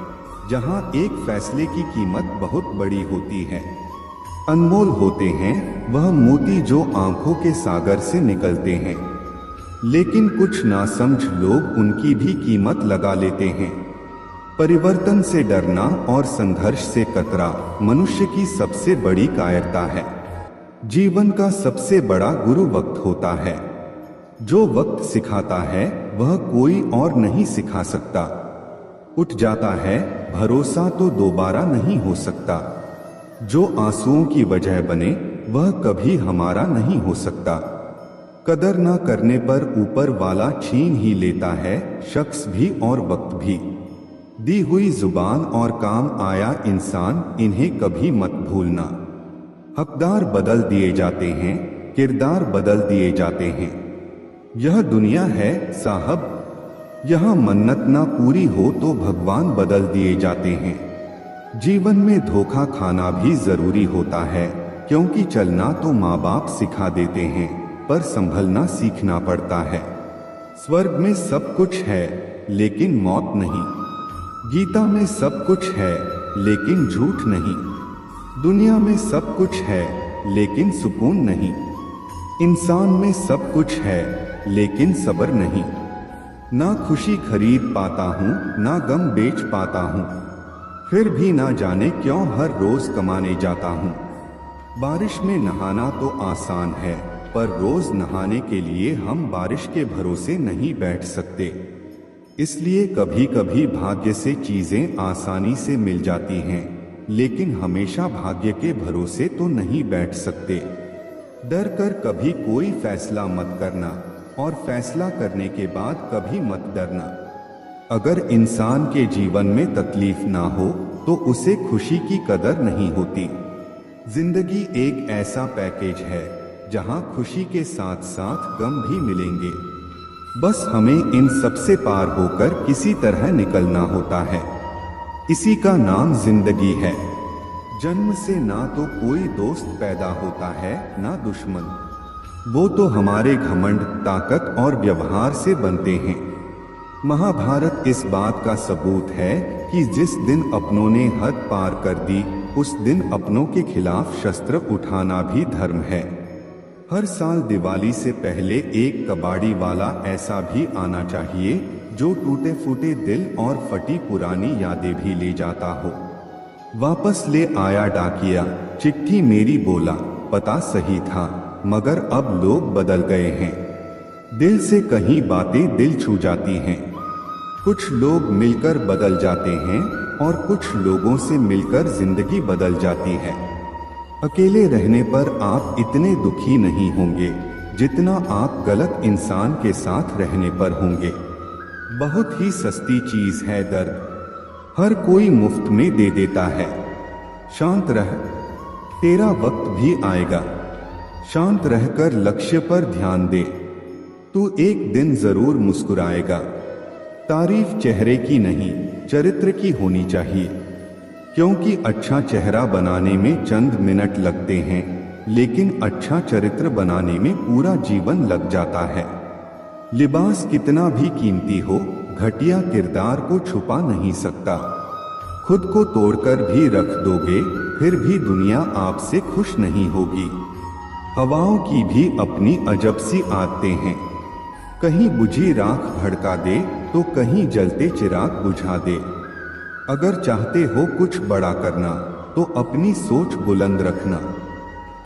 जहां एक फैसले की कीमत बहुत बड़ी होती है। अनमोल होते हैं वह मोती जो आंखों के सागर से निकलते हैं, लेकिन कुछ नासमझ लोग उनकी भी कीमत लगा लेते हैं। परिवर्तन से डरना और संघर्ष से कतरा मनुष्य की सबसे बड़ी कायरता है। जीवन का सबसे बड़ा गुरु वक्त होता है। जो वक्त सिखाता है वह कोई और नहीं सिखा सकता। उठ जाता है भरोसा तो दोबारा नहीं हो सकता। जो आंसुओं की वजह बने वह कभी हमारा नहीं हो सकता। कदर ना करने पर ऊपर वाला छीन ही लेता है शख्स भी और वक्त भी। दी हुई जुबान और काम आया इंसान, इन्हें कभी मत भूलना। हकदार बदल दिए जाते हैं, किरदार बदल दिए जाते हैं। यह दुनिया है साहब, यहाँ मन्नत ना पूरी हो तो भगवान बदल दिए जाते हैं। जीवन में धोखा खाना भी जरूरी होता है, क्योंकि चलना तो माँ बाप सिखा देते हैं, पर संभलना सीखना पड़ता है। स्वर्ग में सब कुछ है लेकिन मौत नहीं। गीता में सब कुछ है लेकिन झूठ नहीं। दुनिया में सब कुछ है लेकिन सुकून नहीं। इंसान में सब कुछ है लेकिन सब्र नहीं। ना खुशी खरीद पाता हूँ ना गम बेच पाता हूँ, फिर भी ना जाने क्यों हर रोज कमाने जाता हूँ। बारिश में नहाना तो आसान है, पर रोज नहाने के लिए हम बारिश के भरोसे नहीं बैठ सकते। इसलिए कभी कभी भाग्य से चीजें आसानी से मिल जाती हैं, लेकिन हमेशा भाग्य के भरोसे तो नहीं बैठ सकते। डर कर कभी कोई फैसला मत करना, और फैसला करने के बाद कभी मत डरना। अगर इंसान के जीवन में तकलीफ ना हो तो उसे खुशी की कदर नहीं होती। जिंदगी एक ऐसा पैकेज है जहां खुशी के साथ साथ गम भी मिलेंगे। बस हमें इन सबसे पार होकर किसी तरह निकलना होता है। इसी का नाम जिंदगी है। जन्म से ना तो कोई दोस्त पैदा होता है ना दुश्मन, वो तो हमारे घमंड, ताकत और व्यवहार से बनते हैं। महाभारत इस बात का सबूत है कि जिस दिन अपनों ने हद पार कर दी, उस दिन अपनों के खिलाफ शस्त्र उठाना भी धर्म है। हर साल दिवाली से पहले एक कबाड़ी वाला ऐसा भी आना चाहिए जो टूटे फूटे दिल और फटी पुरानी यादें भी ले जाता हो। वापस ले आया डाकिया, चिट्ठी मेरी बोला, पता सही था मगर अब लोग बदल गए हैं। दिल से कहीं बातें दिल छू जाती हैं। कुछ लोग मिलकर बदल जाते हैं और कुछ लोगों से मिलकर जिंदगी बदल जाती है। अकेले रहने पर आप इतने दुखी नहीं होंगे जितना आप गलत इंसान के साथ रहने पर होंगे। बहुत ही सस्ती चीज है दर्द, हर कोई मुफ्त में दे देता है। शांत रह, तेरा वक्त भी आएगा। शांत रहकर लक्ष्य पर ध्यान दे, तू एक दिन जरूर मुस्कुराएगा। तारीफ चेहरे की नहीं, चरित्र की होनी चाहिए, क्योंकि अच्छा चेहरा बनाने में चंद मिनट लगते हैं, लेकिन अच्छा चरित्र बनाने में पूरा जीवन लग जाता है। लिबास कितना भी कीमती हो, घटिया किरदार को छुपा नहीं सकता। खुद को तोड़कर भी रख दोगे, फिर भी दुनिया आपसे खुश नहीं होगी। हवाओं की भी अपनी अजब सी आदतें हैं, कहीं बुझी राख भड़का दे तो कहीं जलते चिराग बुझा दे। अगर चाहते हो कुछ बड़ा करना तो अपनी सोच बुलंद रखना,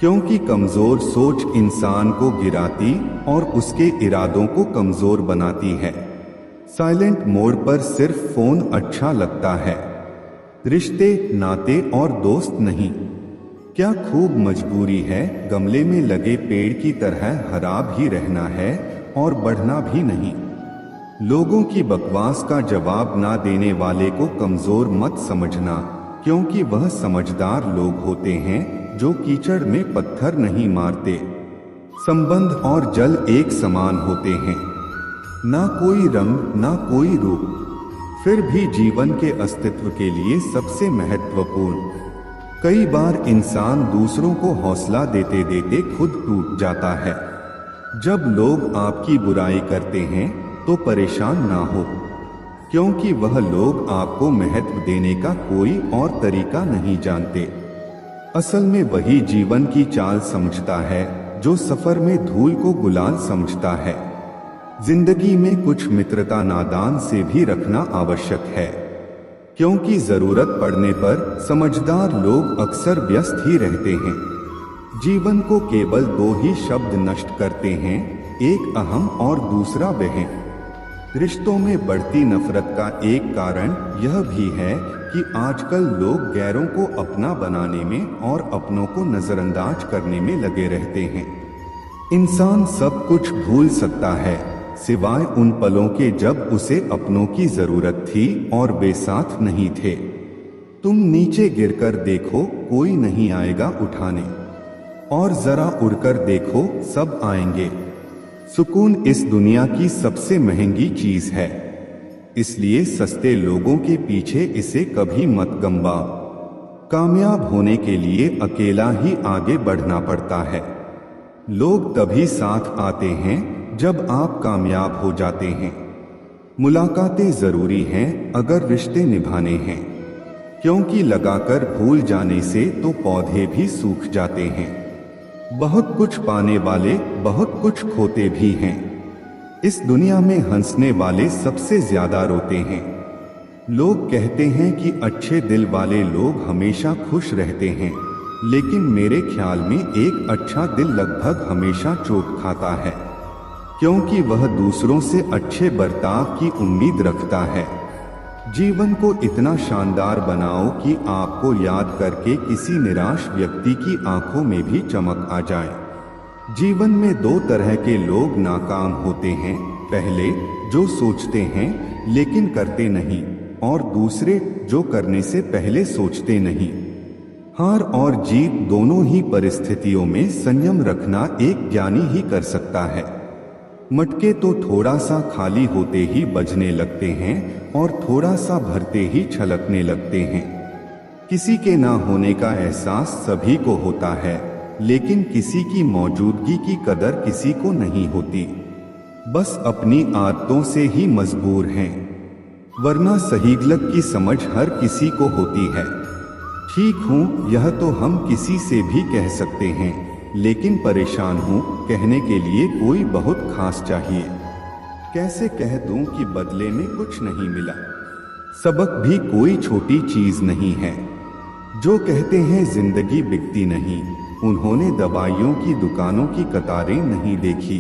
क्योंकि कमजोर सोच इंसान को गिराती और उसके इरादों को कमजोर बनाती है। साइलेंट मोड पर सिर्फ फोन अच्छा लगता है, रिश्ते नाते और दोस्त नहीं। क्या खूब मजबूरी है गमले में लगे पेड़ की तरह हरा भी रहना है और बढ़ना भी नहीं। लोगों की बकवास का जवाब ना देने वाले को कमजोर मत समझना, क्योंकि वह समझदार लोग होते हैं जो कीचड़ में पत्थर नहीं मारते। संबंध और जल एक समान होते हैं, ना कोई रंग ना कोई रूप, फिर भी जीवन के अस्तित्व के लिए सबसे महत्वपूर्ण। कई बार इंसान दूसरों को हौसला देते देते खुद टूट जाता है। जब लोग आपकी बुराई करते हैं तो परेशान ना हो, क्योंकि वह लोग आपको महत्व देने का कोई और तरीका नहीं जानते। असल में वही जीवन की चाल समझता है जो सफर में धूल को गुलाल समझता है। जिंदगी में कुछ मित्रता नादान से भी रखना आवश्यक है, क्योंकि जरूरत पड़ने पर समझदार लोग अक्सर व्यस्त ही रहते हैं। जीवन को केवल दो ही शब्द नष्ट करते हैं, एक अहम और दूसरा वह। रिश्तों में बढ़ती नफरत का एक कारण यह भी है कि आजकल लोग गैरों को अपना बनाने में और अपनों को नजरअंदाज करने में लगे रहते हैं। इंसान सब कुछ भूल सकता है सिवाय उन पलों के जब उसे अपनों की जरूरत थी और वे साथ नहीं थे। तुम नीचे गिरकर देखो, कोई नहीं आएगा उठाने, और जरा उड़कर देखो, सब आएंगे। सुकून इस दुनिया की सबसे महंगी चीज है, इसलिए सस्ते लोगों के पीछे इसे कभी मत गंवाओ। कामयाब होने के लिए अकेला ही आगे बढ़ना पड़ता है। लोग तभी साथ आते हैं जब आप कामयाब हो जाते हैं। मुलाकातें जरूरी हैं अगर रिश्ते निभाने हैं, क्योंकि लगाकर भूल जाने से तो पौधे भी सूख जाते हैं। बहुत कुछ पाने वाले बहुत कुछ खोते भी हैं। इस दुनिया में हंसने वाले सबसे ज्यादा रोते हैं। लोग कहते हैं कि अच्छे दिल वाले लोग हमेशा खुश रहते हैं, लेकिन मेरे ख्याल में एक अच्छा दिल लगभग हमेशा चोट खाता है, क्योंकि वह दूसरों से अच्छे बर्ताव की उम्मीद रखता है। जीवन को इतना शानदार बनाओ कि आपको याद करके किसी निराश व्यक्ति की आंखों में भी चमक आ जाए। जीवन में दो तरह के लोग नाकाम होते हैं, पहले जो सोचते हैं लेकिन करते नहीं, और दूसरे जो करने से पहले सोचते नहीं। हार और जीत दोनों ही परिस्थितियों में संयम रखना एक ज्ञानी ही कर सकता है। मटके तो थोड़ा सा खाली होते ही बजने लगते हैं और थोड़ा सा भरते ही छलकने लगते हैं। किसी के ना होने का एहसास सभी को होता है, लेकिन किसी की मौजूदगी की कदर किसी को नहीं होती। बस अपनी आदतों से ही मजबूर हैं, वरना सही गलत की समझ हर किसी को होती है। ठीक हूँ यह तो हम किसी से भी कह सकते हैं, लेकिन परेशान हूँ कहने के लिए कोई बहुत खास चाहिए। कैसे कह दूं कि बदले में कुछ नहीं मिला। सबक भी कोई छोटी चीज नहीं है। जो कहते हैं जिंदगी बिकती नहीं, उन्होंने दवाइयों की दुकानों की कतारें नहीं देखी।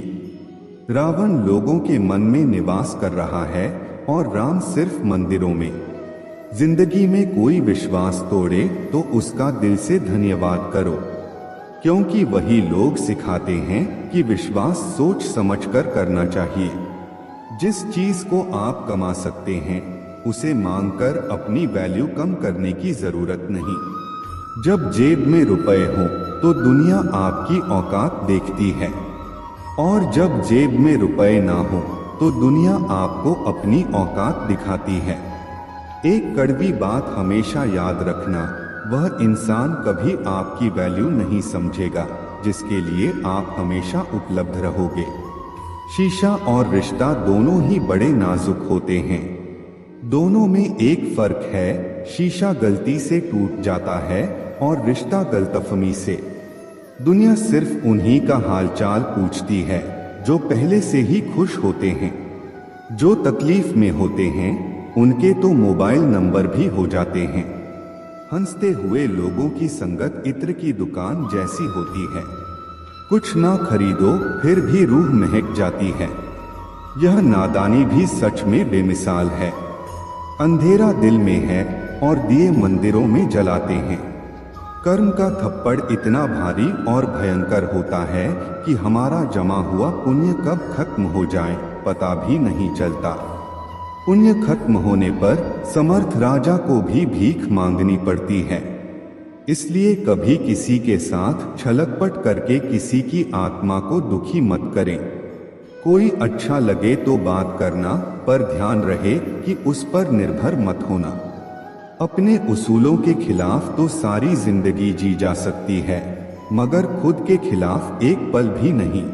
रावण लोगों के मन में निवास कर रहा है और राम सिर्फ मंदिरों में। जिंदगी में कोई विश्वास तोड़े तो उसका दिल से धन्यवाद करो। क्योंकि वही लोग सिखाते हैं कि विश्वास सोच समझकर करना चाहिए। जिस चीज को आप कमा सकते हैं उसे मांगकर अपनी वैल्यू कम करने की जरूरत नहीं। जब जेब में रुपए हो तो दुनिया आपकी औकात देखती है, और जब जेब में रुपए ना हो तो दुनिया आपको अपनी औकात दिखाती है। एक कड़वी बात हमेशा याद रखना, वह इंसान कभी आपकी वैल्यू नहीं समझेगा जिसके लिए आप हमेशा उपलब्ध रहोगे। शीशा और रिश्ता दोनों ही बड़े नाजुक होते हैं। दोनों में एक फर्क है, शीशा गलती से टूट जाता है और रिश्ता गलतफहमी से। दुनिया सिर्फ उन्हीं का हालचाल पूछती है जो पहले से ही खुश होते हैं। जो तकलीफ में होते हैं उनके तो मोबाइल नंबर भी हो जाते हैं। हंसते हुए लोगों की संगत इत्र की दुकान जैसी होती है, कुछ ना खरीदो फिर भी रूह महक जाती है। यह नादानी भी सच में बेमिसाल है। अंधेरा दिल में है और दिए मंदिरों में जलाते हैं। कर्म का थप्पड़ इतना भारी और भयंकर होता है कि हमारा जमा हुआ पुण्य कब खत्म हो जाए पता भी नहीं चलता। पुण्य खत्म होने पर समर्थ राजा को भी भीख मांगनी पड़ती है। इसलिए कभी किसी के साथ छलकपट करके किसी की आत्मा को दुखी मत करें। कोई अच्छा लगे तो बात करना, पर ध्यान रहे कि उस पर निर्भर मत होना। अपने उसूलों के खिलाफ तो सारी जिंदगी जी जा सकती है, मगर खुद के खिलाफ एक पल भी नहीं।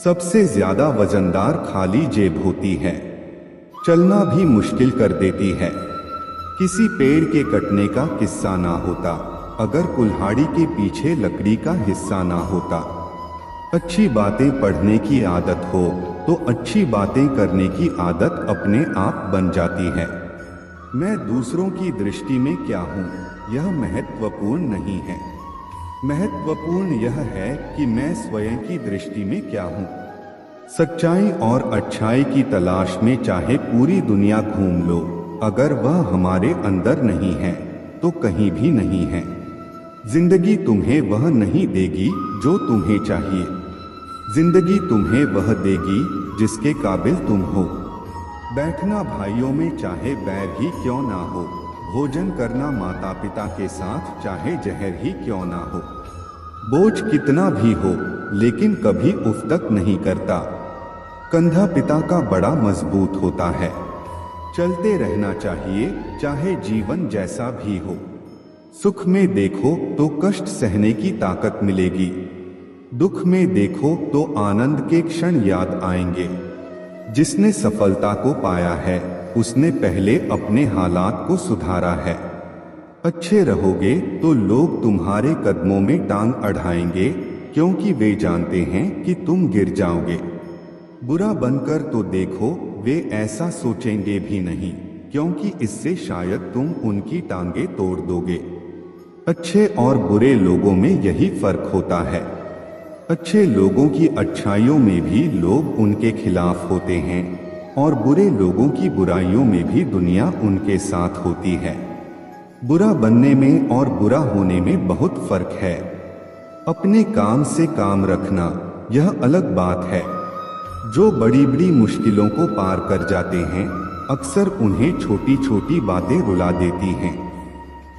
सबसे ज्यादा वजनदार खाली जेब होती है, चलना भी मुश्किल कर देती है। किसी पेड़ के कटने का किस्सा ना होता अगर कुल्हाड़ी के पीछे लकड़ी का हिस्सा ना होता। अच्छी बातें पढ़ने की आदत हो तो अच्छी बातें करने की आदत अपने आप बन जाती है। मैं दूसरों की दृष्टि में क्या हूँ यह महत्वपूर्ण नहीं है। महत्वपूर्ण यह है कि मैं स्वयं की दृष्टि में क्या हूँ। सच्चाई और अच्छाई की तलाश में चाहे पूरी दुनिया घूम लो, अगर वह हमारे अंदर नहीं है तो कहीं भी नहीं है। जिंदगी तुम्हें वह नहीं देगी जो तुम्हें चाहिए, जिंदगी तुम्हें वह देगी जिसके काबिल तुम हो। बैठना भाइयों में चाहे बैर ही क्यों ना हो, भोजन करना माता पिता के साथ चाहे जहर ही क्यों ना हो। बोझ कितना भी हो लेकिन कभी उफ तक नहीं करता। कंधा पिता का बड़ा मजबूत होता है। चलते रहना चाहिए चाहे जीवन जैसा भी हो। सुख में देखो तो कष्ट सहने की ताकत मिलेगी, दुख में देखो तो आनंद के क्षण याद आएंगे। जिसने सफलता को पाया है उसने पहले अपने हालात को सुधारा है। अच्छे रहोगे तो लोग तुम्हारे कदमों में टांग अड़ाएंगे, क्योंकि वे जानते हैं कि तुम गिर जाओगे। बुरा बनकर तो देखो, वे ऐसा सोचेंगे भी नहीं, क्योंकि इससे शायद तुम उनकी टांगे तोड़ दोगे। अच्छे और बुरे लोगों में यही फर्क होता है। अच्छे लोगों की अच्छाइयों में भी लोग उनके खिलाफ होते हैं, और बुरे लोगों की बुराइयों में भी दुनिया उनके साथ होती है। बुरा बनने में और बुरा होने में बहुत फर्क है। अपने काम से काम रखना यह अलग बात है। जो बड़ी बड़ी मुश्किलों को पार कर जाते हैं अक्सर उन्हें छोटी छोटी बातें रुला देती हैं।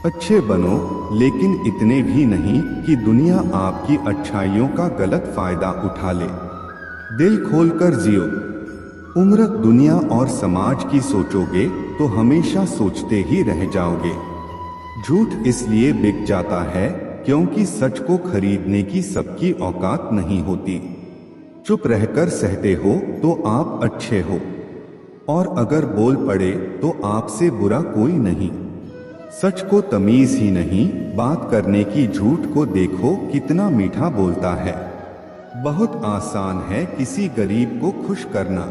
अच्छे बनो, लेकिन इतने भी नहीं कि दुनिया आपकी अच्छाइयों का गलत फायदा उठा ले। दिल खोलकर जियो। उम्र दुनिया और समाज की सोचोगे तो हमेशा सोचते ही रह जाओगे। झूठ इसलिए बिक जाता है क्योंकि सच को खरीदने की सबकी औकात नहीं होती। चुप रहकर सहते हो तो आप अच्छे हो, और अगर बोल पड़े तो आपसे बुरा कोई नहीं। सच को तमीज ही नहीं, बात करने की झूठ को देखो कितना मीठा बोलता है। बहुत आसान है किसी गरीब को खुश करना।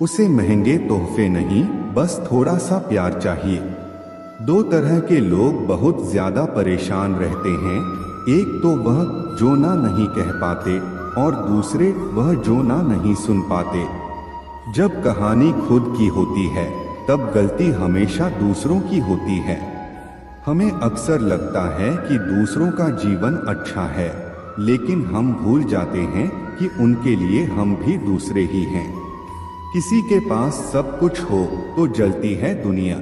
उसे महंगे तोहफे नहीं, बस थोड़ा सा प्यार चाहिए। दो तरह के लोग बहुत ज्यादा परेशान रहते हैं, एक तो वह जो ना नहीं कह पाते और दूसरे वह जो ना नहीं सुन पाते। जब कहानी खुद की होती है तब गलती हमेशा दूसरों की होती है। हमें अक्सर लगता है कि दूसरों का जीवन अच्छा है, लेकिन हम भूल जाते हैं कि उनके लिए हम भी दूसरे ही हैं। किसी के पास सब कुछ हो तो जलती है दुनिया,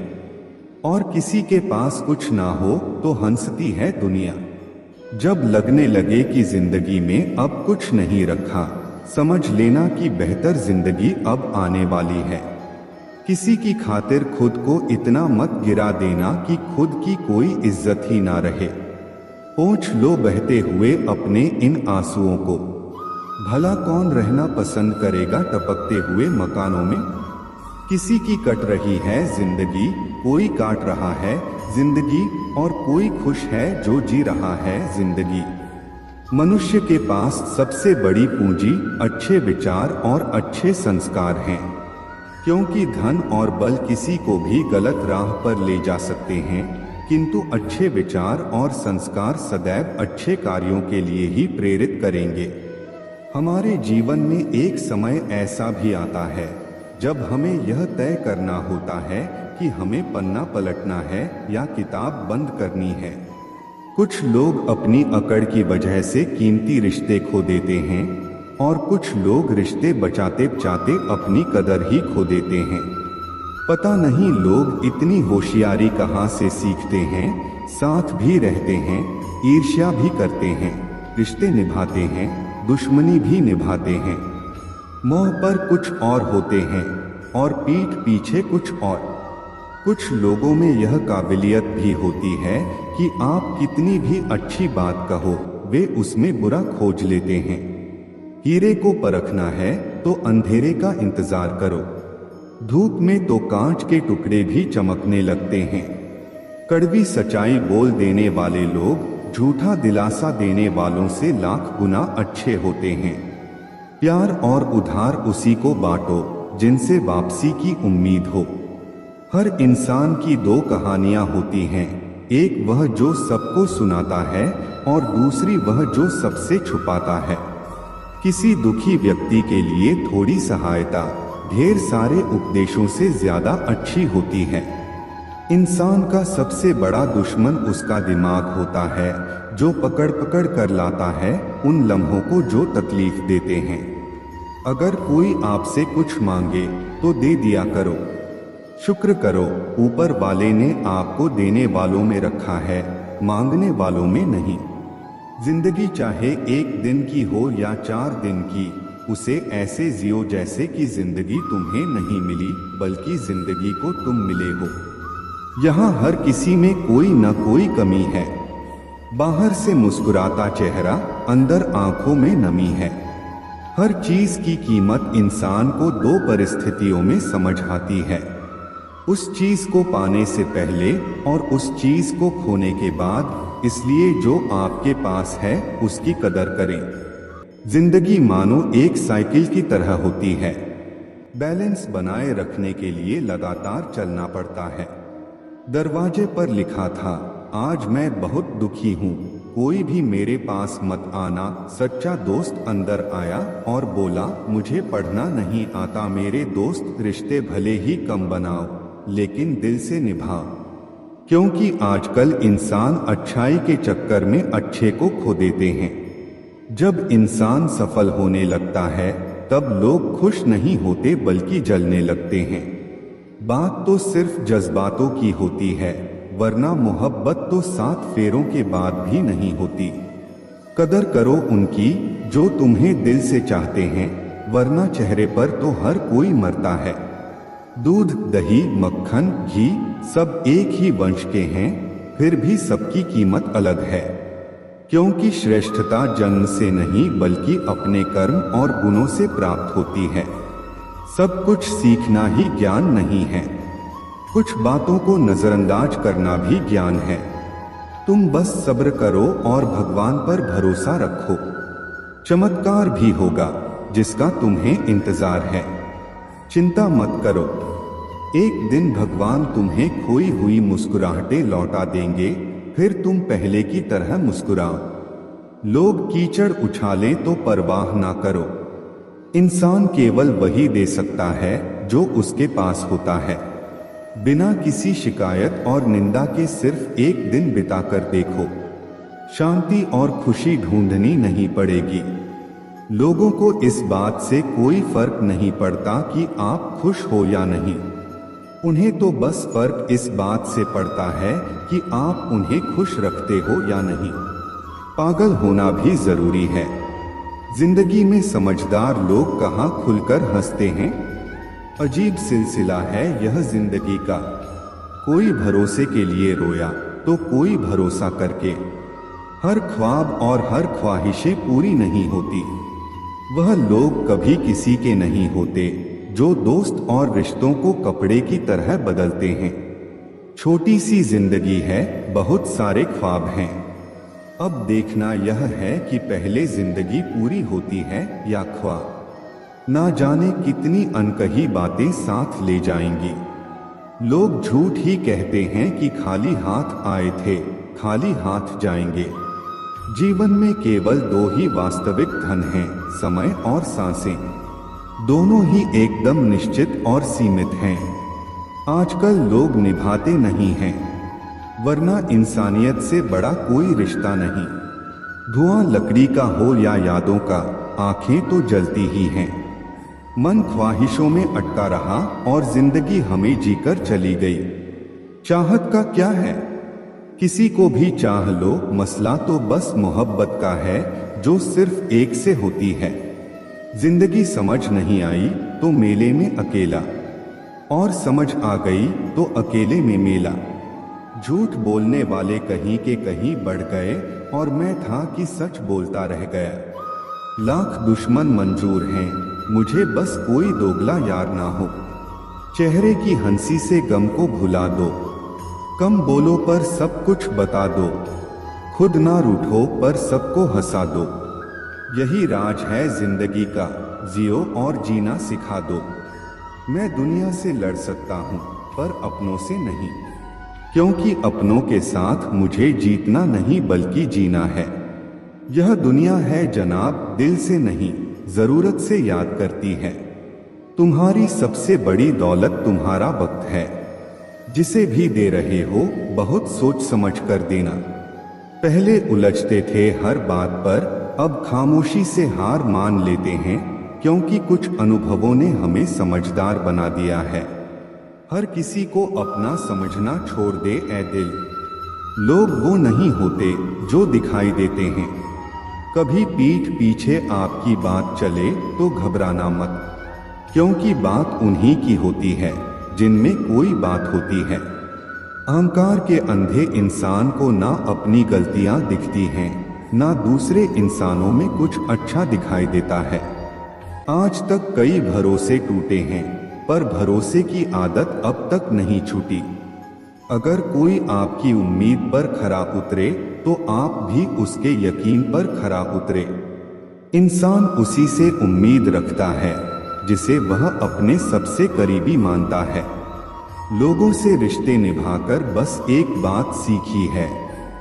और किसी के पास कुछ ना हो तो हंसती है दुनिया। जब लगने लगे कि जिंदगी में अब कुछ नहीं रखा, समझ लेना कि बेहतर जिंदगी अब आने वाली है। किसी की खातिर खुद को इतना मत गिरा देना कि खुद की कोई इज्जत ही ना रहे। पोंछ लो बहते हुए अपने इन आंसुओं को, भला कौन रहना पसंद करेगा टपकते हुए मकानों में। किसी की कट रही है जिंदगी, कोई काट रहा है जिंदगी, और कोई खुश है जो जी रहा है जिंदगी। मनुष्य के पास सबसे बड़ी पूंजी अच्छे विचार और अच्छे संस्कार हैं, क्योंकि धन और बल किसी को भी गलत राह पर ले जा सकते हैं, किंतु अच्छे विचार और संस्कार सदैव अच्छे कार्यों के लिए ही प्रेरित करेंगे। हमारे जीवन में एक समय ऐसा भी आता है जब हमें यह तय करना होता है कि हमें पन्ना पलटना है या किताब बंद करनी है। कुछ लोग अपनी अकड़ की वजह से कीमती रिश्ते खो देते हैं, और कुछ लोग रिश्ते बचाते बचाते अपनी कदर ही खो देते हैं। पता नहीं लोग इतनी होशियारी कहाँ से सीखते हैं। साथ भी रहते हैं, ईर्ष्या भी करते हैं, रिश्ते निभाते हैं, दुश्मनी भी निभाते हैं। मुंह पर कुछ और होते हैं और पीठ पीछे कुछ और। कुछ लोगों में यह काबिलियत भी होती है कि आप कितनी भी अच्छी बात कहो, वे उसमें बुरा खोज लेते हैं। हीरे को परखना है तो अंधेरे का इंतजार करो, धूप में तो कांच के टुकड़े भी चमकने लगते हैं। कड़वी सच्चाई बोल देने वाले लोग झूठा दिलासा देने वालों से लाख गुना अच्छे होते हैं। प्यार और उधार उसी को बांटो जिनसे वापसी की उम्मीद हो। हर इंसान की दो कहानियां होती हैं, एक वह जो सबको सुनाता है और दूसरी वह जो सबसे छुपाता है। किसी दुखी व्यक्ति के लिए थोड़ी सहायता ढेर सारे उपदेशों से ज्यादा अच्छी होती है। इंसान का सबसे बड़ा दुश्मन उसका दिमाग होता है, जो पकड़ पकड़ कर लाता है उन लम्हों को जो तकलीफ देते हैं। अगर कोई आपसे कुछ मांगे तो दे दिया करो। शुक्र करो, ऊपर वाले ने आपको देने वालों में रखा है, मांगने वालों में नहीं। जिंदगी चाहे एक दिन की हो या 4 दिन की, उसे ऐसे जियो जैसे कि जिंदगी तुम्हें नहीं मिली बल्कि जिंदगी को तुम मिले हो। यहाँ हर किसी में कोई न कोई कमी है। बाहर से मुस्कुराता चेहरा, अंदर आंखों में नमी है। हर चीज की कीमत इंसान को 2 परिस्थितियों में समझ आती है, उस चीज को पाने से पहले और उस चीज को खोने के बाद। इसलिए जो आपके पास है उसकी कदर करें। जिंदगी मानो एक साइकिल की तरह होती है, बैलेंस बनाए रखने के लिए लगातार चलना पड़ता है। दरवाजे पर लिखा था, आज मैं बहुत दुखी हूँ, कोई भी मेरे पास मत आना। सच्चा दोस्त अंदर आया और बोला, मुझे पढ़ना नहीं आता मेरे दोस्त, रिश्ते भले ही कम बनाओ लेकिन दिल से निभाओ। क्योंकि आजकल इंसान अच्छाई के चक्कर में अच्छे को खो देते हैं। जब इंसान सफल होने लगता है तब लोग खुश नहीं होते बल्कि जलने लगते हैं। बात तो सिर्फ जज्बातों की होती है, वरना मोहब्बत तो 7 फेरों के बाद भी नहीं होती। कदर करो उनकी जो तुम्हें दिल से चाहते हैं, वरना चेहरे पर तो हर कोई मरता है। दूध, दही, मक्खन, घी सब एक ही वंश के हैं, फिर भी सबकी कीमत अलग है। क्योंकि श्रेष्ठता जन्म से नहीं बल्कि अपने कर्म और गुणों से प्राप्त होती है। सब कुछ सीखना ही ज्ञान नहीं है, कुछ बातों को नजरअंदाज करना भी ज्ञान है। तुम बस सब्र करो और भगवान पर भरोसा रखो, चमत्कार भी होगा जिसका तुम्हें इंतजार है। चिंता मत करो, एक दिन भगवान तुम्हें खोई हुई मुस्कुराहटें लौटा देंगे, फिर तुम पहले की तरह मुस्कुराओ। लोग कीचड़ उछालें तो परवाह ना करो। इंसान केवल वही दे सकता है जो उसके पास होता है। बिना किसी शिकायत और निंदा के सिर्फ एक दिन बिताकर देखो, शांति और खुशी ढूंढनी नहीं पड़ेगी। लोगों को इस बात से कोई फर्क नहीं पड़ता कि आप खुश हो या नहीं। उन्हें तो बस फर्क इस बात से पड़ता है कि आप उन्हें खुश रखते हो या नहीं। पागल होना भी जरूरी है। जिंदगी में समझदार लोग कहाँ खुलकर हंसते हैं। अजीब सिलसिला है यह जिंदगी का। कोई भरोसे के लिए रोया तो कोई भरोसा करके। हर ख्वाब और हर ख्वाहिशें पूरी नहीं होती। वह लोग कभी किसी के नहीं होते जो दोस्त और रिश्तों को कपड़े की तरह बदलते हैं। छोटी सी जिंदगी है, बहुत सारे ख्वाब हैं। अब देखना यह है कि पहले जिंदगी पूरी होती है या ख्वाब। ना जाने कितनी अनकही बातें साथ ले जाएंगी। लोग झूठ ही कहते हैं कि खाली हाथ आए थे, खाली हाथ जाएंगे। जीवन में केवल दो ही वास्तविक धन हैं, समय और सांसें। दोनों ही एकदम निश्चित और सीमित हैं। आजकल लोग निभाते नहीं हैं, वरना इंसानियत से बड़ा कोई रिश्ता नहीं। धुआं लकड़ी का हो या यादों का, आंखें तो जलती ही हैं। मन ख्वाहिशों में अटका रहा और जिंदगी हमें जीकर चली गई। चाहत का क्या है? किसी को भी चाह लो, मसला तो बस मोहब्बत का है जो सिर्फ एक से होती है। जिंदगी समझ नहीं आई तो मेले में अकेला, और समझ आ गई तो अकेले में मेला। झूठ बोलने वाले कहीं के कहीं बढ़ गए और मैं था कि सच बोलता रह गया। लाख दुश्मन मंजूर हैं, मुझे बस कोई दोगला यार ना हो। चेहरे की हंसी से गम को भुला दो, कम बोलो पर सब कुछ बता दो। खुद ना रूठो पर सबको हंसा दो। यही राज है जिंदगी का, जियो और जीना सिखा दो। मैं दुनिया से लड़ सकता हूँ पर अपनों से नहीं, क्योंकि अपनों के साथ मुझे जीतना नहीं बल्कि जीना है। यह दुनिया है जनाब, दिल से नहीं जरूरत से याद करती है। तुम्हारी सबसे बड़ी दौलत तुम्हारा वक्त है। जिसे भी दे रहे हो बहुत सोच समझ कर देना। पहले उलझते थे हर बात पर, अब खामोशी से हार मान लेते हैं, क्योंकि कुछ अनुभवों ने हमें समझदार बना दिया है। हर किसी को अपना समझना छोड़ दे ए दिल। लोग वो नहीं होते जो दिखाई देते हैं। कभी पीठ पीछे आपकी बात चले तो घबराना मत, क्योंकि बात उन्हीं की होती है जिनमें कोई बात होती है। अहंकार के अंधे इंसान को ना अपनी गलतियां दिखती हैं, ना दूसरे इंसानों में कुछ अच्छा दिखाई देता है। आज तक कई भरोसे टूटे हैं, पर भरोसे की आदत अब तक नहीं छूटी। अगर कोई आपकी उम्मीद पर खरा उतरे तो आप भी उसके यकीन पर खरा उतरे। इंसान उसी से उम्मीद रखता है जिसे वह अपने सबसे करीबी मानता है। लोगों से रिश्ते निभाकर बस एक बात सीखी है,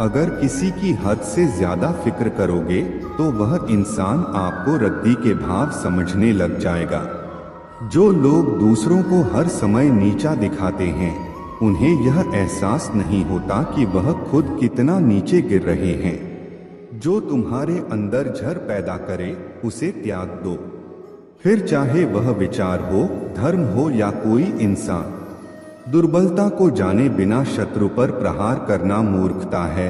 अगर किसी की हद से ज्यादा फिक्र करोगे तो वह इंसान आपको रद्दी के भाव समझने लग जाएगा। जो लोग दूसरों को हर समय नीचा दिखाते हैं, उन्हें यह एहसास नहीं होता कि वह खुद कितना नीचे गिर रहे हैं। जो तुम्हारे अंदर झर पैदा करे उसे त्याग दो, फिर चाहे वह विचार हो, धर्म हो या कोई इंसान। दुर्बलता को जाने बिना शत्रु पर प्रहार करना मूर्खता है,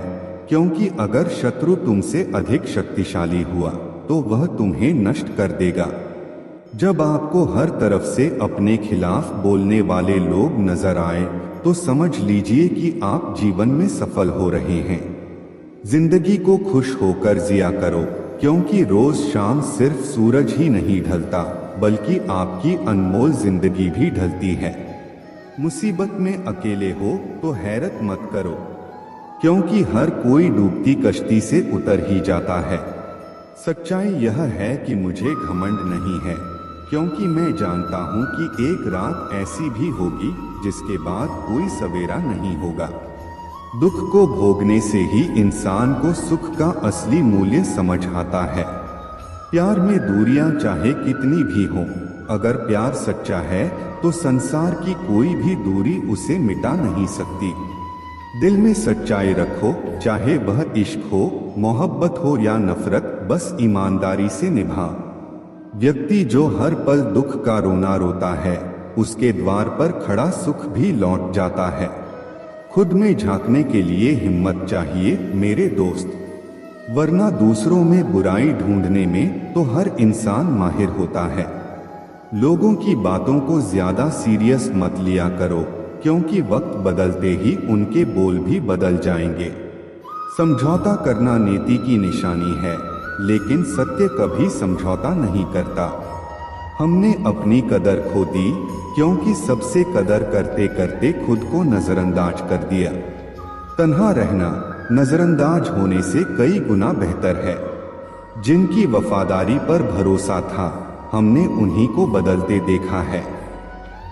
क्योंकि अगर शत्रु तुमसे अधिक शक्तिशाली हुआ तो वह तुम्हें नष्ट कर देगा। जब आपको हर तरफ से अपने खिलाफ बोलने वाले लोग नजर आए तो समझ लीजिए कि आप जीवन में सफल हो रहे हैं। जिंदगी को खुश होकर जिया करो, क्योंकि रोज शाम सिर्फ सूरज ही नहीं ढलता बल्कि आपकी अनमोल जिंदगी भी ढलती है। मुसीबत में अकेले हो तो हैरत मत करो, क्योंकि हर कोई डूबती कश्ती से उतर ही जाता है। सच्चाई यह है कि मुझे घमंड नहीं है, क्योंकि मैं जानता हूँ कि एक रात ऐसी भी होगी जिसके बाद कोई सवेरा नहीं होगा। दुख को भोगने से ही इंसान को सुख का असली मूल्य समझ आता है। प्यार में दूरियां चाहे कितनी भी हों, अगर प्यार सच्चा है तो संसार की कोई भी दूरी उसे मिटा नहीं सकती। दिल में सच्चाई रखो, चाहे वह इश्क हो, मोहब्बत हो या नफरत, बस ईमानदारी से निभा। व्यक्ति जो हर पल दुख का रोना रोता है, उसके द्वार पर खड़ा सुख भी लौट जाता है। खुद में झांकने के लिए हिम्मत चाहिए मेरे दोस्त, वरना दूसरों में बुराई ढूंढने में तो हर इंसान माहिर होता है। लोगों की बातों को ज्यादा सीरियस मत लिया करो, क्योंकि वक्त बदलते ही उनके बोल भी बदल जाएंगे। समझौता करना नीति की निशानी है, लेकिन सत्य कभी समझौता नहीं करता। हमने अपनी कदर खो दी, क्योंकि सबसे कदर करते करते खुद को नजरअंदाज कर दिया। तन्हा रहना नजरअंदाज होने से कई गुना बेहतर है। जिनकी वफादारी पर भरोसा था, हमने उन्हीं को बदलते देखा है।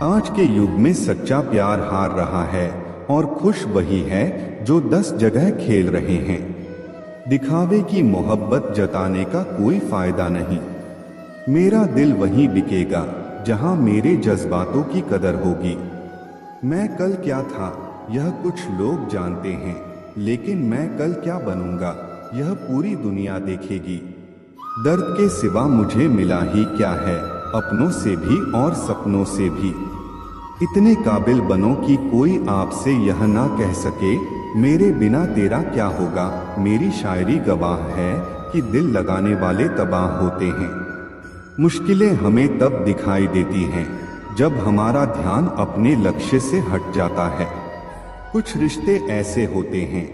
आज के युग में सच्चा प्यार हार रहा है, और खुश वही है जो 10 जगह खेल रहे हैं। दिखावे की मोहब्बत जताने का कोई फायदा नहीं। मेरा दिल वहीं बिकेगा जहां मेरे जज्बातों की कदर होगी। मैं कल क्या था यह कुछ लोग जानते हैं, लेकिन मैं कल क्या बनूंगा यह पूरी दुनिया देखेगी। दर्द के सिवा मुझे मिला ही क्या है, अपनों से भी और सपनों से भी। इतने काबिल बनो कि कोई आपसे यह ना कह सके मेरे बिना तेरा क्या होगा। मेरी शायरी गवाह है कि दिल लगाने वाले तबाह होते हैं। मुश्किलें हमें तब दिखाई देती हैं जब हमारा ध्यान अपने लक्ष्य से हट जाता है। कुछ रिश्ते ऐसे होते हैं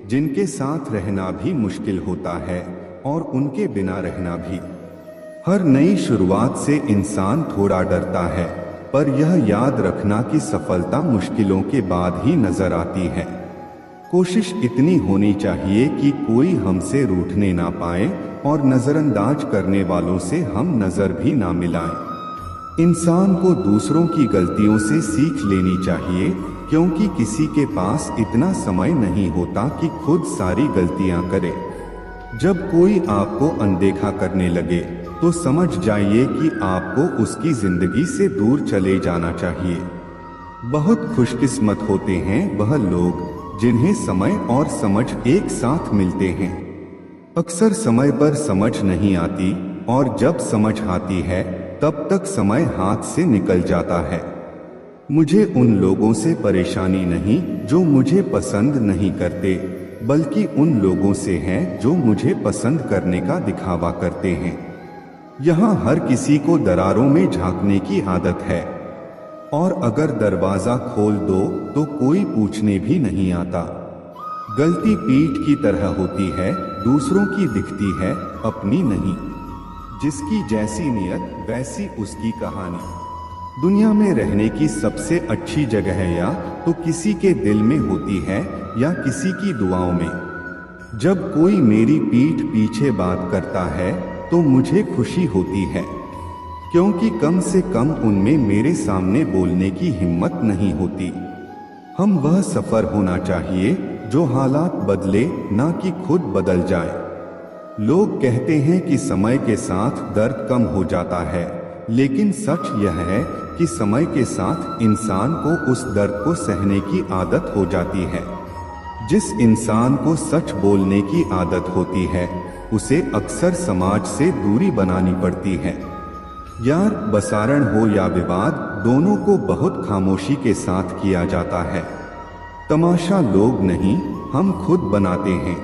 जिनके साथ रहना भी मुश्किल होता है, और उनके बिना रहना भी। हर नई शुरुआत से इंसान थोड़ा डरता है, पर यह याद रखना कि सफलता मुश्किलों के बाद ही नजर आती है। कोशिश इतनी होनी चाहिए कि कोई हमसे रूठने ना पाए, और नजरअंदाज करने वालों से हम नजर भी ना मिलाएं। इंसान को दूसरों की गलतियों से सीख लेनी चाहिए, क्योंकि किसी के पास इतना समय नहीं होता कि खुद सारी गलतियां करे। जब कोई आपको अनदेखा करने लगे तो समझ जाइए कि आपको उसकी जिंदगी से दूर चले जाना चाहिए। बहुत खुशकिस्मत होते हैं वह लोग जिन्हें समय और समझ एक साथ मिलते हैं। अक्सर समय पर समझ नहीं आती, और जब समझ आती है तब तक समय हाथ से निकल जाता है। मुझे उन लोगों से परेशानी नहीं जो मुझे पसंद नहीं करते, बल्कि उन लोगों से है जो मुझे पसंद करने का दिखावा करते हैं। यहाँ हर किसी को दरारों में झांकने की आदत है, और अगर दरवाजा खोल दो तो कोई पूछने भी नहीं आता। गलती पीठ की तरह होती है, दूसरों की दिखती है, अपनी नहीं। जिसकी जैसी नियत वैसी उसकी कहानी। दुनिया में रहने की सबसे अच्छी जगह या तो किसी के दिल में होती है या किसी की दुआओं में। जब कोई मेरी पीठ पीछे बात करता है तो मुझे खुशी होती है, क्योंकि कम से कम उनमें मेरे सामने बोलने की हिम्मत नहीं होती। हम वह सफर होना चाहिए जो हालात बदले, ना कि खुद बदल जाए। लोग कहते हैं कि समय के साथ दर्द कम हो जाता है, लेकिन सच यह है कि समय के साथ इंसान को उस दर्द को सहने की आदत हो जाती है। जिस इंसान को सच बोलने की आदत होती है, उसे अक्सर समाज से दूरी बनानी पड़ती है। यार बसारण हो या विवाद, दोनों को बहुत खामोशी के साथ किया जाता है। तमाशा लोग नहीं, हम खुद बनाते हैं।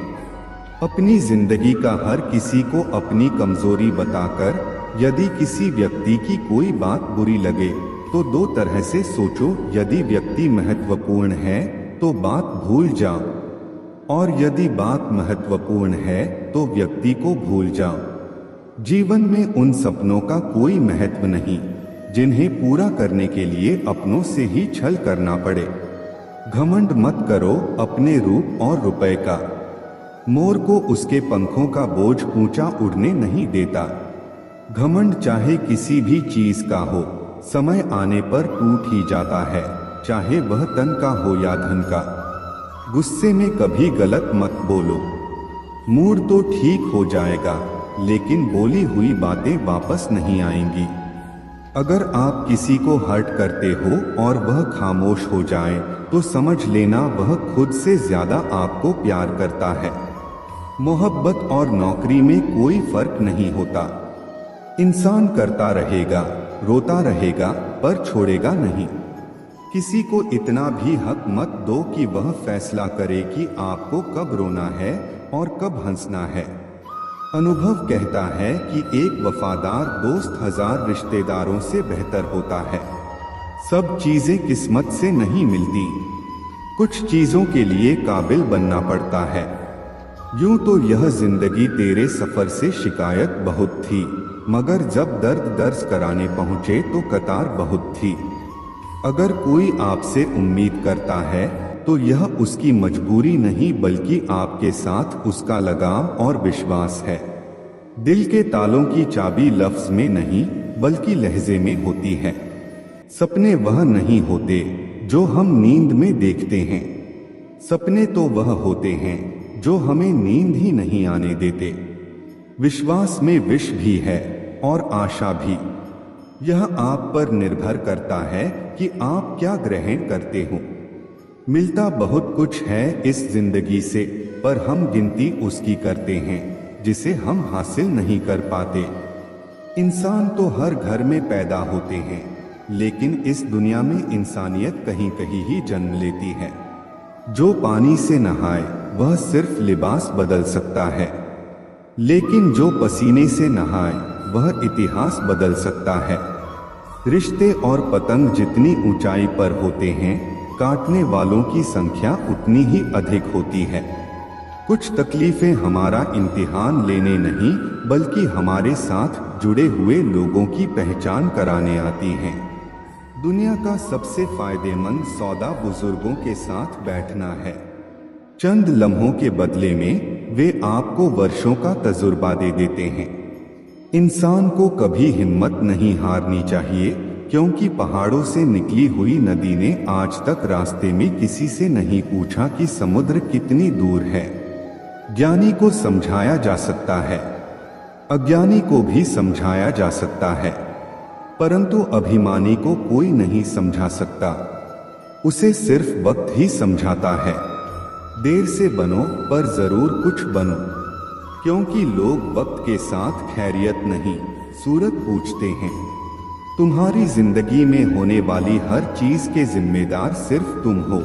अपनी जिंदगी का हर किसी को अपनी कमजोरी बताकर यदि किसी व्यक्ति की कोई बात बुरी लगे तो दो तरह से सोचो। यदि व्यक्ति महत्वपूर्ण है तो बात भूल जाओ, और यदि बात महत्वपूर्ण है तो व्यक्ति को भूल जाओ। जीवन में उन सपनों का कोई महत्व नहीं जिन्हें पूरा करने के लिए अपनों से ही छल करना पड़े। घमंड मत करो अपने रूप और रुपए का। मोर को उसके पंखों का बोझ ऊंचा उड़ने नहीं देता। घमंड चाहे किसी भी चीज का हो, समय आने पर टूट ही जाता है, चाहे वह तन का हो या धन का। गुस्से में कभी गलत मत बोलो। मूड तो ठीक हो जाएगा, लेकिन बोली हुई बातें वापस नहीं आएंगी। अगर आप किसी को हर्ट करते हो और वह खामोश हो जाए तो समझ लेना वह खुद से ज्यादा आपको प्यार करता है। मोहब्बत और नौकरी में कोई फर्क नहीं होता। इंसान करता रहेगा, रोता रहेगा, पर छोड़ेगा नहीं। किसी को इतना भी हक मत दो कि वह फैसला करे कि आपको कब रोना है और कब हंसना है। अनुभव कहता है कि एक वफादार दोस्त 1000 रिश्तेदारों से बेहतर होता है। सब चीजें किस्मत से नहीं मिलती, कुछ चीजों के लिए काबिल बनना पड़ता है। यूं तो यह जिंदगी तेरे सफर से शिकायत बहुत थी, मगर जब दर्द कराने पहुंचे तो कतार बहुत थी। अगर कोई आपसे उम्मीद करता है तो यह उसकी मजबूरी नहीं बल्कि आपके साथ उसका लगाव और विश्वास है। दिल के तालों की चाबी लफ्ज में नहीं बल्कि लहजे में होती है। सपने वह नहीं होते जो हम नींद में देखते हैं, सपने तो वह होते हैं जो हमें नींद ही नहीं आने देते। विश्वास में विष भी है और आशा भी। यह आप पर निर्भर करता है कि आप क्या ग्रहण करते हो। मिलता बहुत कुछ है इस जिंदगी से, पर हम गिनती उसकी करते हैं जिसे हम हासिल नहीं कर पाते। इंसान तो हर घर में पैदा होते हैं, लेकिन इस दुनिया में इंसानियत कहीं कहीं ही जन्म लेती है। जो पानी से नहाए वह सिर्फ लिबास बदल सकता है, लेकिन जो पसीने से नहाए वह इतिहास बदल सकता है। रिश्ते और पतंग जितनी ऊंचाई पर होते हैं, काटने वालों की संख्या उतनी ही अधिक होती है। कुछ तकलीफें हमारा इम्तिहान लेने नहीं बल्कि हमारे साथ जुड़े हुए लोगों की पहचान कराने आती हैं। दुनिया का सबसे फायदेमंद सौदा बुजुर्गों के साथ बैठना है। चंद लम्हों के बदले में वे आपको वर्षों का तजुर्बा दे देते हैं। इंसान को कभी हिम्मत नहीं हारनी चाहिए, क्योंकि पहाड़ों से निकली हुई नदी ने आज तक रास्ते में किसी से नहीं पूछा कि समुद्र कितनी दूर है। ज्ञानी को समझाया जा सकता है, अज्ञानी को भी समझाया जा सकता है, परंतु अभिमानी को कोई नहीं समझा सकता। उसे सिर्फ वक्त ही समझाता है। देर से बनो पर जरूर कुछ बनो, क्योंकि लोग वक्त के साथ खैरियत नहीं सूरत पूछते हैं। तुम्हारी जिंदगी में होने वाली हर चीज के जिम्मेदार सिर्फ तुम हो।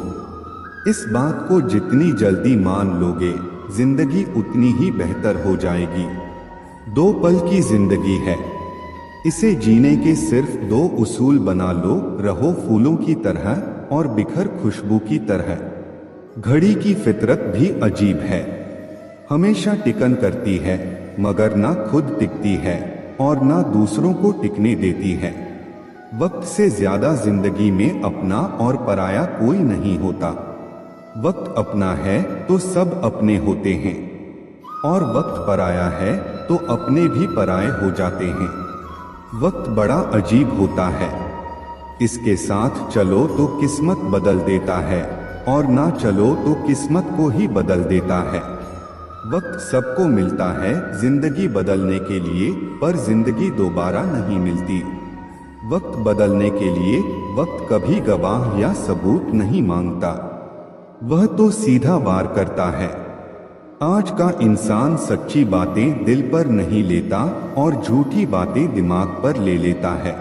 इस बात को जितनी जल्दी मान लोगे, जिंदगी उतनी ही बेहतर हो जाएगी। 2 पल की जिंदगी है, इसे जीने के सिर्फ 2 उसूल बना लो। रहो फूलों की तरह और बिखर खुशबू की तरह। घड़ी की फितरत भी अजीब है, हमेशा टिकन करती है, मगर ना खुद टिकती है और ना दूसरों को टिकने देती है। वक्त से ज्यादा जिंदगी में अपना और पराया कोई नहीं होता। वक्त अपना है तो सब अपने होते हैं, और वक्त पराया है तो अपने भी पराये हो जाते हैं। वक्त बड़ा अजीब होता है, इसके साथ चलो तो किस्मत बदल देता है, और ना चलो तो किस्मत को ही बदल देता है। वक्त सबको मिलता है जिंदगी बदलने के लिए, पर जिंदगी दोबारा नहीं मिलती। वक्त बदलने के लिए वक्त कभी गवाह या सबूत नहीं मांगता, वह तो सीधा वार करता है। आज का इंसान सच्ची बातें दिल पर नहीं लेता और झूठी बातें दिमाग पर ले लेता है।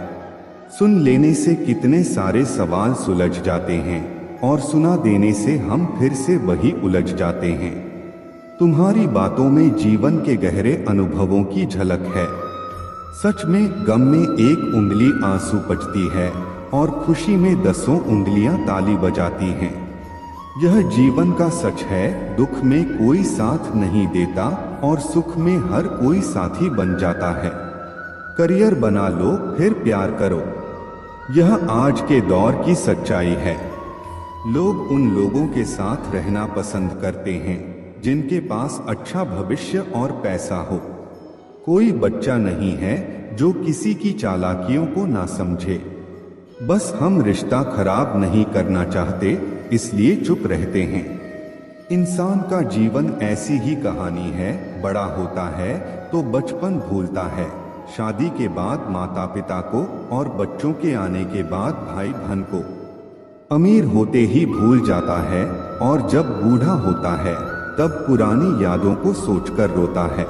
सुन लेने से कितने सारे सवाल सुलझ जाते हैं, और सुना देने से हम फिर से वही उलझ जाते हैं। तुम्हारी बातों में जीवन के गहरे अनुभवों की झलक है। सच में गम में एक उंगली आंसू पचती है और खुशी में 10 उंगलियां ताली बजाती हैं। यह जीवन का सच है, दुख में कोई साथ नहीं देता और सुख में हर कोई साथी बन जाता है। करियर बना लो फिर प्यार करो, यह आज के दौर की सच्चाई है। लोग उन लोगों के साथ रहना पसंद करते हैं जिनके पास अच्छा भविष्य और पैसा हो। कोई बच्चा नहीं है जो किसी की चालाकियों को ना समझे। बस हम रिश्ता खराब नहीं करना चाहते, इसलिए चुप रहते हैं। इंसान का जीवन ऐसी ही कहानी है, बड़ा होता है तो बचपन भूलता है, शादी के बाद माता पिता को और बच्चों के आने के बाद भाई बहन को। अमीर होते ही भूल जाता है और जब बूढ़ा होता है तब पुरानी यादों को सोचकर रोता है।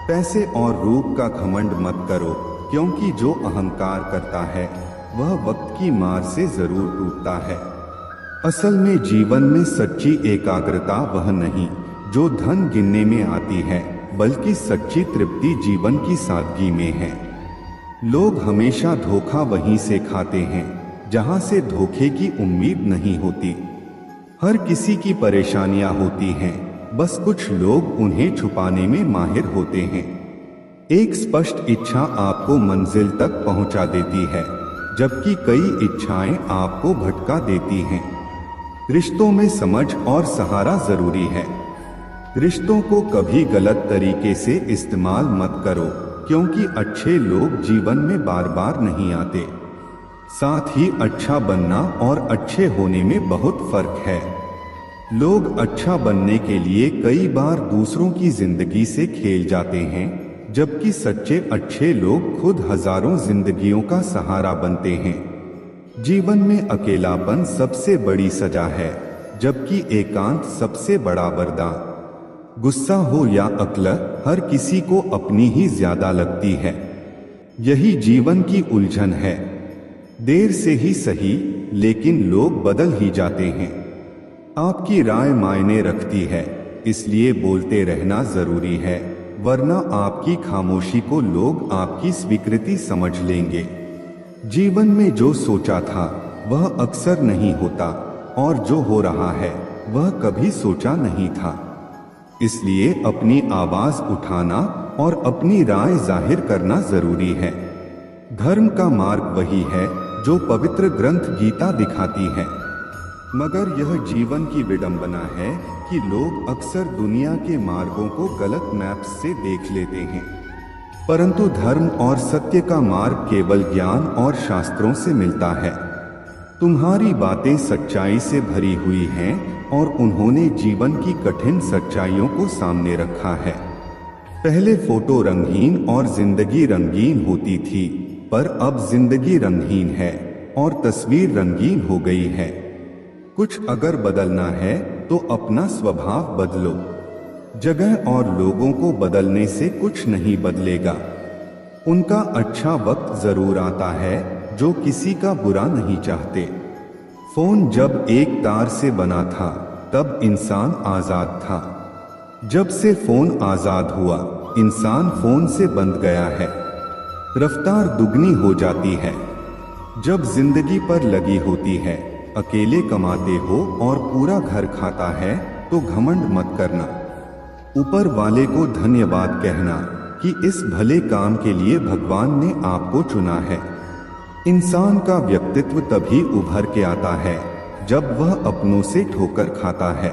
पैसे और रूप का घमंड मत करो, क्योंकि जो अहंकार करता है वह वक्त की मार से जरूर टूटता है। असल में जीवन में सच्ची एकाग्रता वह नहीं जो धन गिनने में आती है, बल्कि सच्ची तृप्ति जीवन की सादगी में है। लोग हमेशा धोखा वहीं से खाते हैं जहां से धोखे की उम्मीद नहीं होती। हर किसी की परेशानियां होती हैं, बस कुछ लोग उन्हें छुपाने में माहिर होते हैं। एक स्पष्ट इच्छा आपको मंजिल तक पहुंचा देती है, जबकि कई इच्छाएं आपको भटका देती हैं। रिश्तों में समझ और सहारा जरूरी है। रिश्तों को कभी गलत तरीके से इस्तेमाल मत करो, क्योंकि अच्छे लोग जीवन में बार बार नहीं आते। साथ ही अच्छा बनना और अच्छे होने में बहुत फर्क है। लोग अच्छा बनने के लिए कई बार दूसरों की जिंदगी से खेल जाते हैं, जबकि सच्चे अच्छे लोग खुद हजारों जिंदगियों का सहारा बनते हैं। जीवन में अकेलापन सबसे बड़ी सजा है, जबकि एकांत सबसे बड़ा वरदान। गुस्सा हो या अक्ल, हर किसी को अपनी ही ज्यादा लगती है। यही जीवन की उलझन है। देर से ही सही, लेकिन लोग बदल ही जाते हैं। आपकी राय मायने रखती है, इसलिए बोलते रहना जरूरी है, वरना आपकी खामोशी को लोग आपकी स्वीकृति समझ लेंगे। जीवन में जो सोचा था वह अक्सर नहीं होता, और जो हो रहा है वह कभी सोचा नहीं था। इसलिए अपनी आवाज उठाना और अपनी राय जाहिर करना जरूरी है। धर्म का मार्ग वही है जो पवित्र ग्रंथ गीता दिखाती है। मगर यह जीवन की विडंबना है कि लोग अक्सर दुनिया के मार्गों को गलत मैप्स से देख लेते हैं, परंतु धर्म और सत्य का मार्ग केवल ज्ञान और शास्त्रों से मिलता है। तुम्हारी बातें सच्चाई से भरी हुई हैं और उन्होंने जीवन की कठिन सच्चाइयों को सामने रखा है। पहले फोटो रंगीन और जिंदगी रंगीन होती थी, पर अब जिंदगी रंगहीन है और तस्वीर रंगीन हो गई है। कुछ अगर बदलना है तो अपना स्वभाव बदलो। जगह और लोगों को बदलने से कुछ नहीं बदलेगा। उनका अच्छा वक्त जरूर आता है जो किसी का बुरा नहीं चाहते। फोन जब एक तार से बना था तब इंसान आजाद था। जब से फोन आजाद हुआ, इंसान फोन से बंध गया है। रफ्तार दुगनी हो जाती है। जब जिंदगी पर लगी होती है, अकेले कमाते हो और पूरा घर खाता है, तो घमंड मत करना। ऊपर वाले को धन्यवाद कहना कि इस भले काम के लिए भगवान ने आपको चुना है। इंसान का व्यक्तित्व तभी उभर के आता है जब वह अपनों से ठोकर खाता है।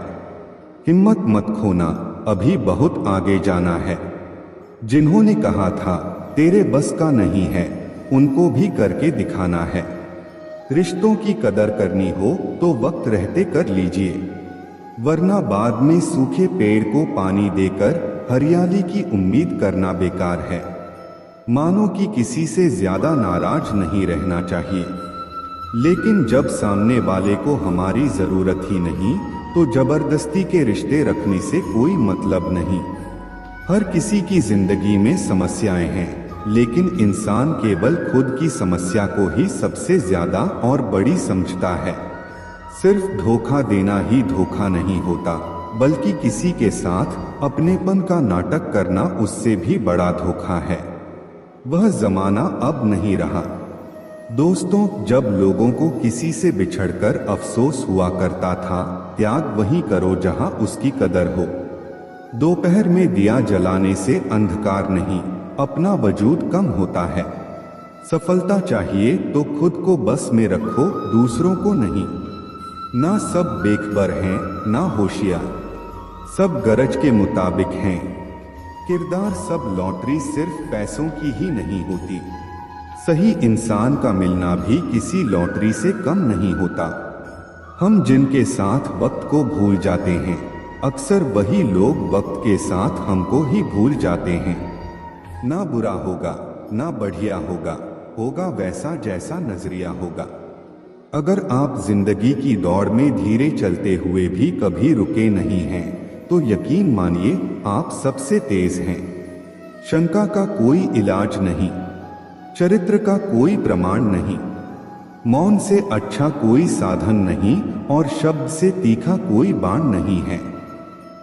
हिम्मत मत खोना, अभी बहुत आगे जाना है। जिन्होंने कहा था तेरे बस का नहीं है, उनको भी करके दिखाना है। रिश्तों की कदर करनी हो तो वक्त रहते कर लीजिए, वरना बाद में सूखे पेड़ को पानी देकर हरियाली की उम्मीद करना बेकार है। मानो कि किसी से ज्यादा नाराज नहीं रहना चाहिए, लेकिन जब सामने वाले को हमारी जरूरत ही नहीं तो जबरदस्ती के रिश्ते रखने से कोई मतलब नहीं। हर किसी की जिंदगी में समस्याएं हैं, लेकिन इंसान केवल खुद की समस्या को ही सबसे ज्यादा और बड़ी समझता है। सिर्फ धोखा देना ही धोखा नहीं होता, बल्कि किसी के साथ अपनेपन का नाटक करना उससे भी बड़ा धोखा है। वह जमाना अब नहीं रहा। दोस्तों, जब लोगों को किसी से बिछड़कर अफसोस हुआ करता था, त्याग वहीं करो जहां उसकी कदर हो। दोपहर में दिया जलाने से अंधकार नहीं, अपना वजूद कम होता है। सफलता चाहिए तो खुद को बस में रखो, दूसरों को नहीं। ना सब बेखबर हैं, ना होशियार, सब गरज के मुताबिक हैं। किरदार सब लॉटरी सिर्फ पैसों की ही नहीं होती। सही इंसान का मिलना भी किसी लॉटरी से कम नहीं होता। हम जिनके साथ वक्त को भूल जाते हैं, अक्सर वही लोग वक्त के साथ हमको ही भूल जाते हैं। ना बुरा होगा, ना बढ़िया होगा, होगा वैसा जैसा नजरिया होगा। अगर आप जिंदगी की दौड़ में धीरे चलते हुए भी कभी रुके नहीं हैं, तो यकीन मानिए आप सबसे तेज हैं। शंका का कोई इलाज नहीं, चरित्र का कोई प्रमाण नहीं, मौन से अच्छा कोई साधन नहीं और शब्द से तीखा कोई बाण नहीं है।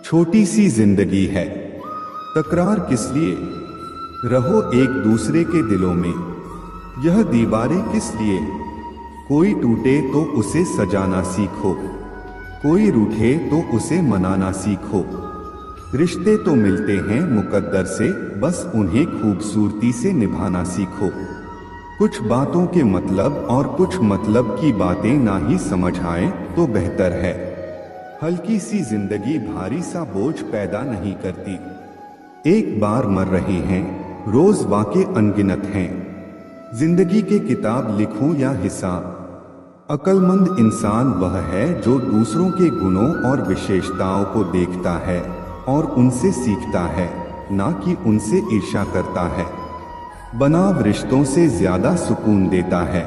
छोटी सी जिंदगी है, तकरार किस लिए, रहो एक दूसरे के दिलों में। यह दीवारें किस लिए, कोई टूटे तो उसे सजाना सीखो, कोई रूठे तो उसे मनाना सीखो। रिश्ते तो मिलते हैं मुकद्दर से, बस उन्हें खूबसूरती से निभाना सीखो। कुछ बातों के मतलब और कुछ मतलब की बातें ना ही समझ आए तो बेहतर है। हल्की सी जिंदगी भारी सा बोझ पैदा नहीं करती। एक बार मर रहे हैं, रोज वाक़े अनगिनत हैं। जिंदगी के किताब लिखूं या हिसाब, अक्लमंद इंसान वह है जो दूसरों के गुणों और विशेषताओं को देखता है और उनसे सीखता है, ना कि उनसे ईर्ष्या करता है। बनाव रिश्तों से ज्यादा सुकून देता है।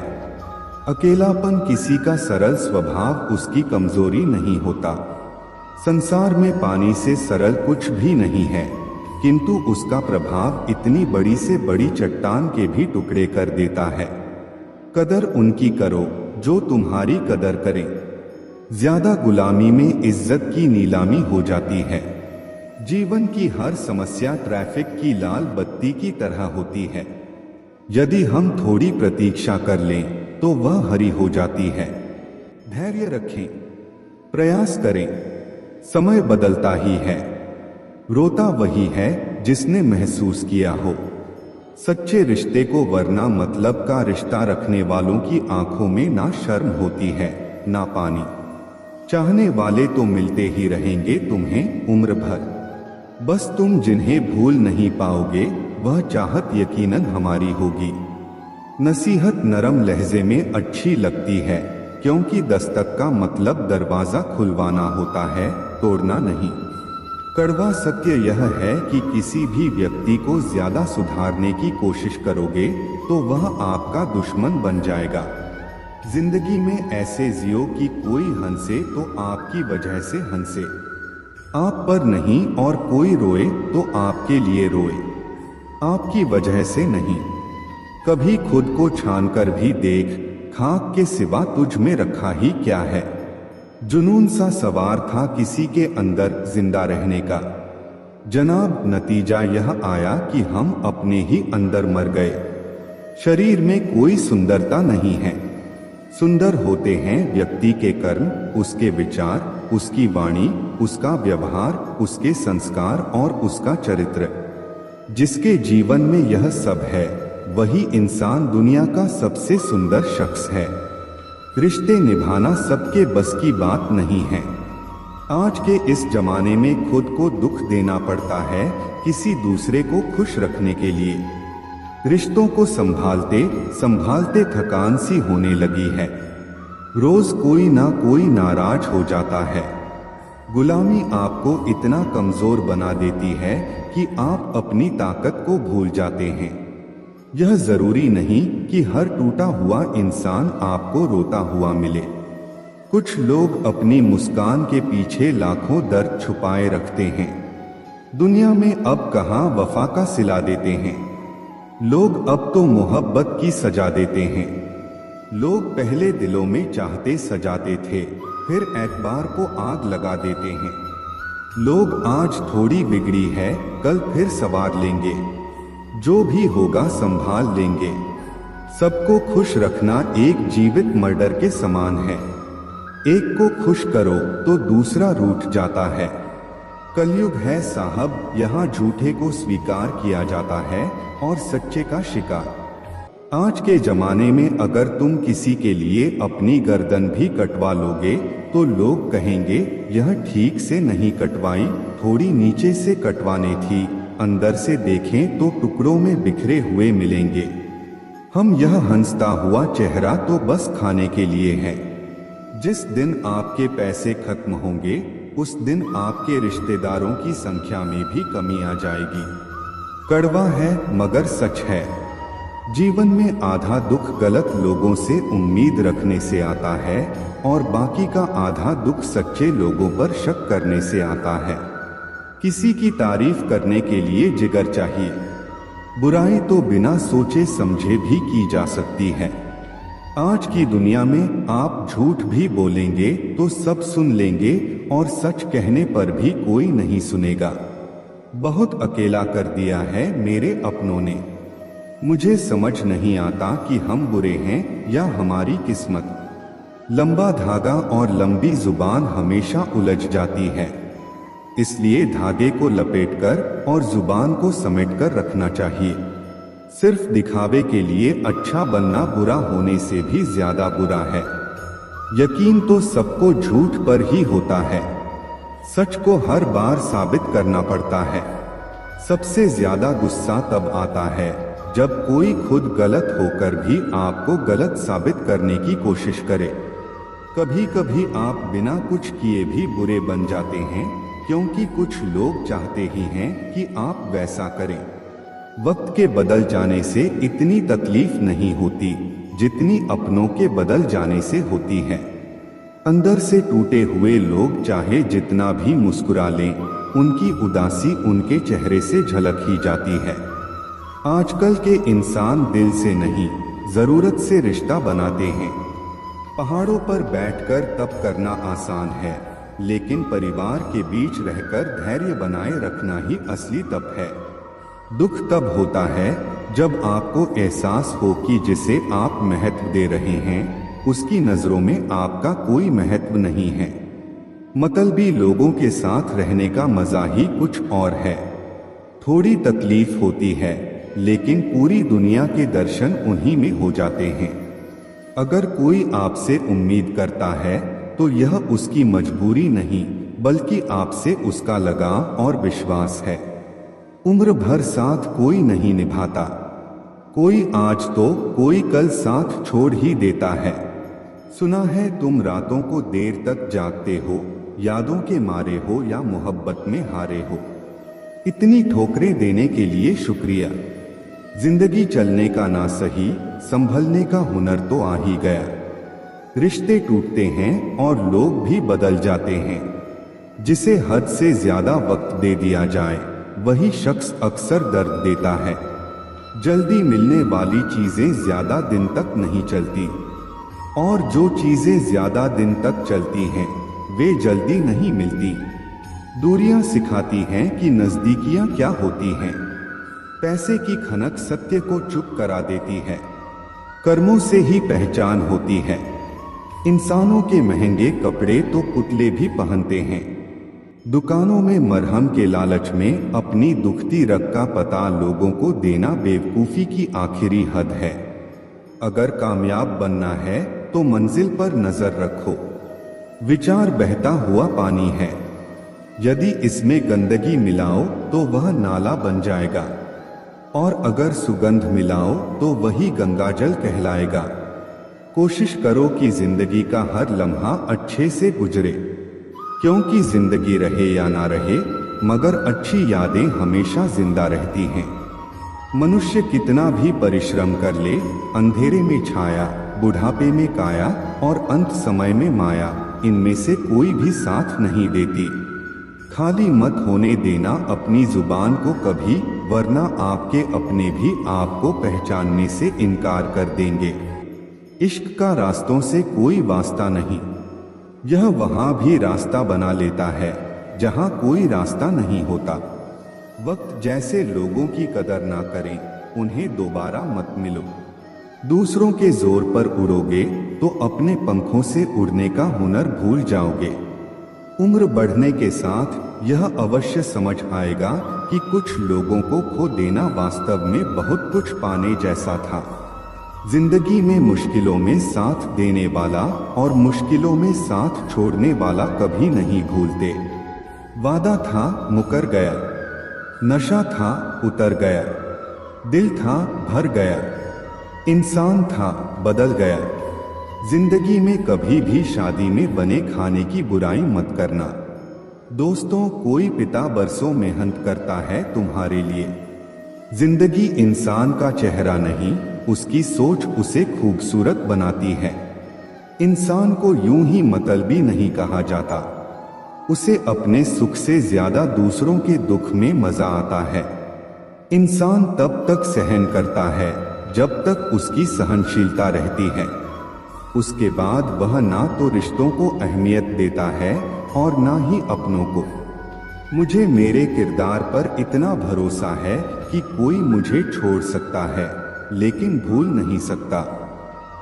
अकेलापन किसी का सरल स्वभाव उसकी कमजोरी नहीं होता। संसार में पानी से सरल कुछ भी नहीं है, किंतु उसका प्रभाव इतनी बड़ी से बड़ी चट्टान के भी टुकड़े कर देता है। कदर उनकी करो जो तुम्हारी कदर करें। ज्यादा गुलामी में इज्जत की नीलामी हो जाती है। जीवन की हर समस्या ट्रैफिक की लाल बत्ती की तरह होती है। यदि हम थोड़ी प्रतीक्षा कर लें तो वह हरी हो जाती है। धैर्य रखें, प्रयास करें, समय बदलता ही है। रोता वही है जिसने महसूस किया हो सच्चे रिश्ते को, वरना मतलब का रिश्ता रखने वालों की आंखों में ना शर्म होती है ना पानी। चाहने वाले तो मिलते ही रहेंगे तुम्हें उम्र भर, बस तुम जिन्हें भूल नहीं पाओगे वह चाहत यकीनन हमारी होगी। नसीहत नरम लहजे में अच्छी लगती है, क्योंकि दस्तक का मतलब दरवाजा खुलवाना होता है, तोड़ना नहीं। कड़वा सत्य यह है कि किसी भी व्यक्ति को ज्यादा सुधारने की कोशिश करोगे तो वह आपका दुश्मन बन जाएगा। जिंदगी में ऐसे जियो कि कोई हंसे तो आपकी वजह से हंसे, आप पर नहीं, और कोई रोए तो आपके लिए रोए, आपकी वजह से नहीं। कभी खुद को छान कर भी देख, खाक के सिवा तुझ में रखा ही क्या है। जुनून सा सवार था किसी के अंदर जिंदा रहने का, जनाब नतीजा यह आया कि हम अपने ही अंदर मर गए। शरीर में कोई सुंदरता नहीं है, सुंदर होते हैं व्यक्ति के कर्म, उसके विचार, उसकी वाणी, उसका व्यवहार, उसके संस्कार और उसका चरित्र। जिसके जीवन में यह सब है वही इंसान दुनिया का सबसे सुंदर शख्स है। रिश्ते निभाना सबके बस की बात नहीं है। आज के इस जमाने में खुद को दुख देना पड़ता है किसी दूसरे को खुश रखने के लिए। रिश्तों को संभालते संभालते थकान सी होने लगी है। रोज कोई ना कोई नाराज हो जाता है। गुलामी आपको इतना कमजोर बना देती है कि आप अपनी ताकत को भूल जाते हैं। यह जरूरी नहीं कि हर टूटा हुआ इंसान आपको रोता हुआ मिले। कुछ लोग अपनी मुस्कान के पीछे लाखों दर्द छुपाए रखते हैं। दुनिया में अब कहाँ वफा का सिला देते हैं। लोग अब तो मोहब्बत की सजा देते हैं। लोग पहले दिलों में चाहते सजाते थे, फिर एतबार को आग लगा देते हैं। लोग आज थोड़ी बिगड़ी है, कल फिर सवार लेंगे। जो भी होगा संभाल लेंगे। सबको खुश रखना एक जीवित मर्डर के समान है। एक को खुश करो तो दूसरा रूठ जाता है। कलयुग है साहब, यहाँ झूठे को स्वीकार किया जाता है और सच्चे का शिकार। आज के जमाने में अगर तुम किसी के लिए अपनी गर्दन भी कटवा लोगे तो लोग कहेंगे यह ठीक से नहीं कटवाई, थोड़ी नीचे से कटवानी थी, अंदर से देखें तो टुकड़ों में बिखरे हुए मिलेंगे। हम यह हंसता हुआ चेहरा तो बस खाने के लिए है। जिस दिन आपके पैसे खत्म होंगे उस दिन आपके रिश्तेदारों की संख्या में भी कमी आ जाएगी। कड़वा है मगर सच है। जीवन में आधा दुख गलत लोगों से उम्मीद रखने से आता है और बाकी का आधा दुख सच्चे लोगों पर शक करने से आता है। किसी की तारीफ करने के लिए जिगर चाहिए। बुराई तो बिना सोचे समझे भी की जा सकती है। आज की दुनिया में आप झूठ भी बोलेंगे तो सब सुन लेंगे और सच कहने पर भी कोई नहीं सुनेगा। बहुत अकेला कर दिया है मेरे अपनों ने। मुझे समझ नहीं आता कि हम बुरे हैं या हमारी किस्मत। लंबा धागा और लंबी जुबान हमेशा उलझ जाती है, इसलिए धागे को लपेटकर और जुबान को समेटकर रखना चाहिए। सिर्फ दिखावे के लिए अच्छा बनना बुरा होने से भी ज्यादा बुरा है। यकीन तो सबको झूठ पर ही होता है। सच को हर बार साबित करना पड़ता है। सबसे ज्यादा गुस्सा तब आता है जब कोई खुद गलत होकर भी आपको गलत साबित करने की कोशिश करे। कभी कभी आप बिना कुछ किए भी बुरे बन जाते हैं, क्योंकि कुछ लोग चाहते ही हैं कि आप वैसा करें। वक्त के बदल जाने से इतनी तकलीफ नहीं होती जितनी अपनों के बदल जाने से होती है। अंदर से टूटे हुए लोग चाहे जितना भी मुस्कुरा लें, उनकी उदासी उनके चेहरे से झलक ही जाती है। आजकल के इंसान दिल से नहीं, जरूरत से रिश्ता बनाते हैं। पहाड़ों पर बैठकर तप करना आसान है, लेकिन परिवार के बीच रहकर धैर्य बनाए रखना ही असली तप है। दुख तब होता है जब आपको एहसास हो कि जिसे आप महत्व दे रहे हैं उसकी नजरों में आपका कोई महत्व नहीं है। मतलबी लोगों के साथ रहने का मजा ही कुछ और है। थोड़ी तकलीफ होती है, लेकिन पूरी दुनिया के दर्शन उन्हीं में हो जाते हैं। अगर कोई आपसे उम्मीद करता है तो यह उसकी मजबूरी नहीं, बल्कि आपसे उसका लगाव और विश्वास है। उम्र भर साथ कोई नहीं निभाता। कोई आज तो कोई कल साथ छोड़ ही देता है। सुना है तुम रातों को देर तक जागते हो, यादों के मारे हो या मोहब्बत में हारे हो। इतनी ठोकरें देने के लिए शुक्रिया। जिंदगी चलने का ना सही, संभलने का हुनर तो आ ही गया। रिश्ते टूटते हैं और लोग भी बदल जाते हैं। जिसे हद से ज्यादा वक्त दे दिया जाए वही शख्स अक्सर दर्द देता है। जल्दी मिलने वाली चीजें ज्यादा दिन तक नहीं चलती, और जो चीजें ज्यादा दिन तक चलती हैं वे जल्दी नहीं मिलती। दूरियां सिखाती हैं कि नजदीकियां क्या होती हैं। पैसे की खनक सत्य को चुप करा देती है। कर्मों से ही पहचान होती है। इंसानों के महंगे कपड़े तो पुतले भी पहनते हैं। दुकानों में मरहम के लालच में अपनी दुखती रग का पता लोगों को देना बेवकूफी की आखिरी हद है। अगर कामयाब बनना है तो मंजिल पर नजर रखो। विचार बहता हुआ पानी है, यदि इसमें गंदगी मिलाओ तो वह नाला बन जाएगा, और अगर सुगंध मिलाओ तो वही गंगाजल कहलाएगा। कोशिश करो कि जिंदगी का हर लम्हा अच्छे से गुजरे, क्योंकि जिंदगी रहे या ना रहे, मगर अच्छी यादें हमेशा जिंदा रहती हैं। मनुष्य कितना भी परिश्रम कर ले, अंधेरे में छाया, बुढ़ापे में काया और अंत समय में माया, इनमें से कोई भी साथ नहीं देती। खाली मत होने देना अपनी जुबान को कभी, वरना आपके अपने भी आपको पहचानने से इनकार कर देंगे। इश्क का रास्तों से कोई वास्ता नहीं, यह वहां भी रास्ता बना लेता है जहां कोई रास्ता नहीं होता। वक्त जैसे लोगों की कदर ना करें, उन्हें दोबारा मत मिलो। दूसरों के जोर पर उड़ोगे तो अपने पंखों से उड़ने का हुनर भूल जाओगे। उम्र बढ़ने के साथ यह अवश्य समझ आएगा कि कुछ लोगों को खो देना वास्तव में बहुत कुछ पाने जैसा था। जिंदगी में मुश्किलों में साथ देने वाला और मुश्किलों में साथ छोड़ने वाला कभी नहीं भूलते। वादा था मुकर गया, नशा था उतर गया, दिल था भर गया, इंसान था बदल गया। जिंदगी में कभी भी शादी में बने खाने की बुराई मत करना। दोस्तों, कोई पिता बरसों मेहनत करता है तुम्हारे लिए। जिंदगी इंसान का चेहरा नहीं, उसकी सोच उसे खूबसूरत बनाती है। इंसान को यूं ही मतलबी नहीं कहा जाता। उसे अपने सुख से ज्यादा दूसरों के दुख में मजा आता है। इंसान तब तक सहन करता है जब तक उसकी सहनशीलता रहती है। उसके बाद वह ना तो रिश्तों को अहमियत देता है और ना ही अपनों को। मुझे मेरे किरदार पर इतना भरोसा है कि कोई मुझे छोड़ सकता है लेकिन भूल नहीं सकता।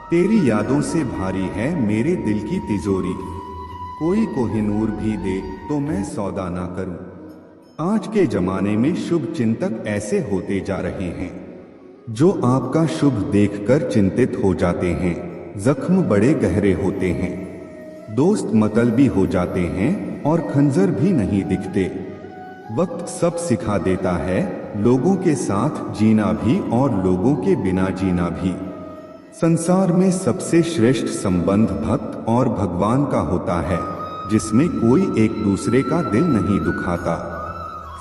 तेरी यादों से भारी है मेरे दिल की तिजोरी, कोई कोहिनूर भी दे तो मैं सौदा ना करूं। आज के जमाने में शुभ चिंतक ऐसे होते जा रहे हैं जो आपका शुभ देखकर चिंतित हो जाते हैं। जख्म बड़े गहरे होते हैं, दोस्त मतलबी हो जाते हैं और खंजर भी नहीं दिखते। वक्त सब सिखा देता है, लोगों के साथ जीना भी और लोगों के बिना जीना भी। संसार में सबसे श्रेष्ठ संबंध भक्त और भगवान का होता है, जिसमें कोई एक दूसरे का दिल नहीं दुखाता।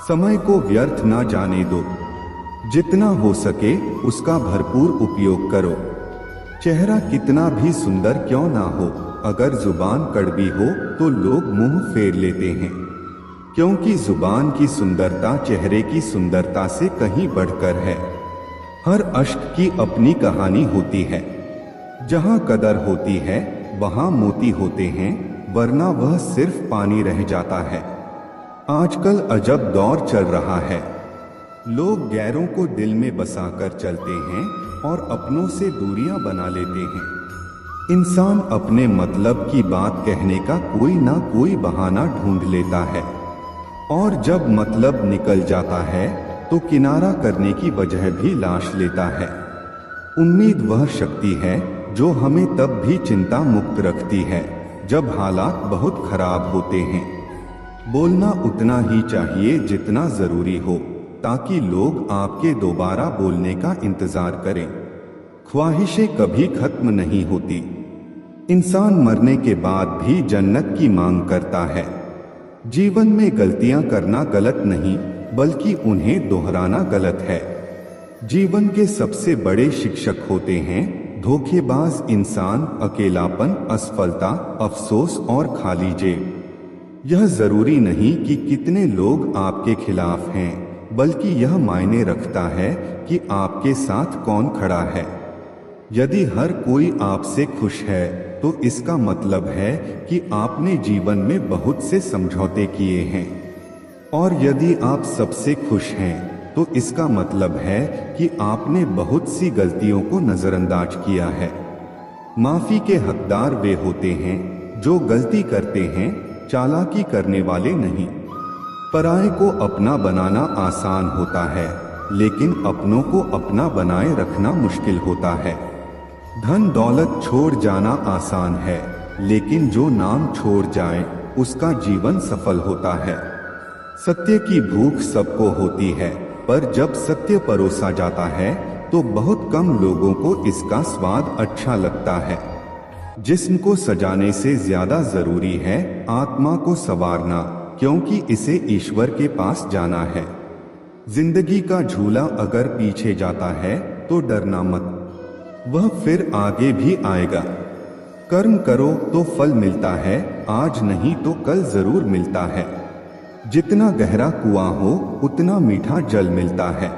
समय को व्यर्थ ना जाने दो, जितना हो सके उसका भरपूर उपयोग करो। चेहरा कितना भी सुंदर क्यों ना हो, अगर जुबान कड़वी हो तो लोग मुंह फेर लेते हैं, क्योंकि जुबान की सुंदरता चेहरे की सुंदरता से कहीं बढ़कर है। हर अश्क की अपनी कहानी होती है। जहां कदर होती है वहां मोती होते हैं, वरना वह सिर्फ पानी रह जाता है। आजकल अजब दौर चल रहा है, लोग गैरों को दिल में बसाकर चलते हैं और अपनों से दूरियां बना लेते हैं। इंसान अपने मतलब की बात कहने का कोई ना कोई बहाना ढूंढ लेता है, और जब मतलब निकल जाता है तो किनारा करने की वजह भी लाश लेता है। उम्मीद वह शक्ति है जो हमें तब भी चिंता मुक्त रखती है जब हालात बहुत खराब होते हैं। बोलना उतना ही चाहिए जितना जरूरी हो, ताकि लोग आपके दोबारा बोलने का इंतजार करें। ख्वाहिशें कभी खत्म नहीं होती। इंसान मरने के बाद भी जन्नत की मांग करता है। जीवन में गलतियां करना गलत नहीं, बल्कि उन्हें दोहराना गलत है। जीवन के सबसे बड़े शिक्षक होते हैं धोखेबाज इंसान, अकेलापन, असफलता, अफसोस और खाली जेब। यह जरूरी नहीं कि कितने लोग आपके खिलाफ हैं, बल्कि यह मायने रखता है कि आपके साथ कौन खड़ा है। यदि हर कोई आपसे खुश है तो इसका मतलब है कि आपने जीवन में बहुत से समझौते किए हैं, और यदि आप सबसे खुश हैं तो इसका मतलब है कि आपने बहुत सी गलतियों को नजरअंदाज किया है। माफी के हकदार वे होते हैं जो गलती करते हैं, चालाकी करने वाले नहीं। पराये को अपना बनाना आसान होता है, लेकिन अपनों को अपना बनाए रखना मुश्किल होता है। धन दौलत छोड़ जाना आसान है, लेकिन जो नाम छोड़ जाए उसका जीवन सफल होता है। सत्य की भूख सबको होती है, पर जब सत्य परोसा जाता है तो बहुत कम लोगों को इसका स्वाद अच्छा लगता है। जिस्म को सजाने से ज्यादा जरूरी है आत्मा को संवारना, क्योंकि इसे ईश्वर के पास जाना है। जिंदगी का झूला अगर पीछे जाता है तो डरना मत, वह फिर आगे भी आएगा। कर्म करो तो फल मिलता है, आज नहीं तो कल जरूर मिलता है। जितना गहरा कुआं हो उतना मीठा जल मिलता है।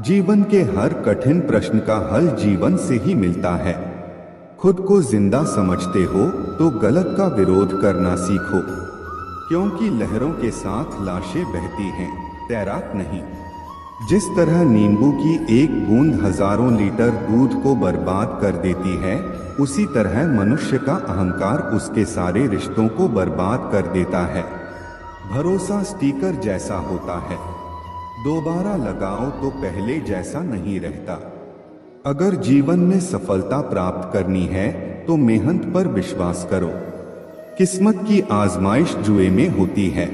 जीवन के हर कठिन प्रश्न का हल जीवन से ही मिलता है। खुद को जिंदा समझते हो तो गलत का विरोध करना सीखो, क्योंकि लहरों के साथ लाशें बहती हैं, तैराक नहीं। जिस तरह नींबू की एक बूंद हजारों लीटर दूध को बर्बाद कर देती है, उसी तरह मनुष्य का अहंकार उसके सारे रिश्तों को बर्बाद कर देता है। भरोसा स्टिकर जैसा होता है, दोबारा लगाओ तो पहले जैसा नहीं रहता। अगर जीवन में सफलता प्राप्त करनी है तो मेहनत पर विश्वास करो। किस्मत की आजमाइश जुए में होती है।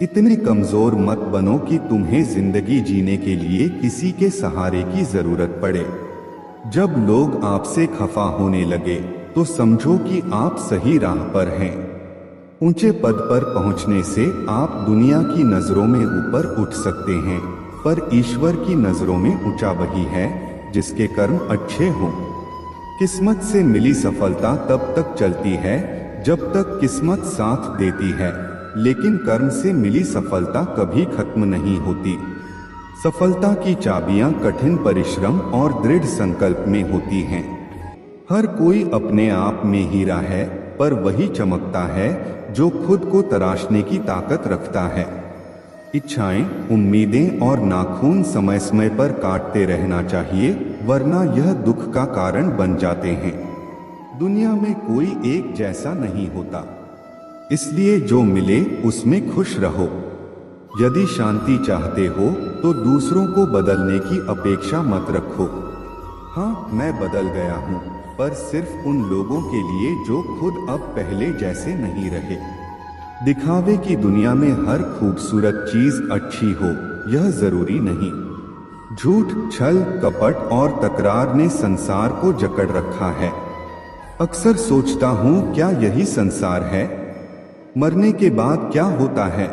इतने कमजोर मत बनो कि तुम्हें जिंदगी जीने के लिए किसी के सहारे की जरूरत पड़े। जब लोग आपसे खफा होने लगे तो समझो कि आप सही राह पर हैं। ऊंचे पद पर पहुंचने से आप दुनिया की नजरों में ऊपर उठ सकते हैं, पर ईश्वर की नजरों में ऊंचा वही है जिसके कर्म अच्छे हों। किस्मत से मिली सफलता तब तक चलती है जब तक किस्मत साथ देती है, लेकिन कर्म से मिली सफलता कभी खत्म नहीं होती। सफलता की चाबियां कठिन परिश्रम और दृढ़ संकल्प में होती हैं। हर कोई अपने आप में हीरा है, पर वही चमकता है जो खुद को तराशने की ताकत रखता है। इच्छाएं, उम्मीदें और नाखून समय समय पर काटते रहना चाहिए, वरना यह दुख का कारण बन जाते हैं। दुनिया में कोई एक जैसा नहीं होता, इसलिए जो मिले उसमें खुश रहो। यदि शांति चाहते हो तो दूसरों को बदलने की अपेक्षा मत रखो। हाँ, मैं बदल गया हूँ, पर सिर्फ उन लोगों के लिए जो खुद अब पहले जैसे नहीं रहे। दिखावे की दुनिया में हर खूबसूरत चीज अच्छी हो, यह जरूरी नहीं। झूठ, छल, कपट और तकरार ने संसार को जकड़ रखा है। अक्सर सोचता हूँ, क्या यही संसार है? मरने के बाद क्या होता है?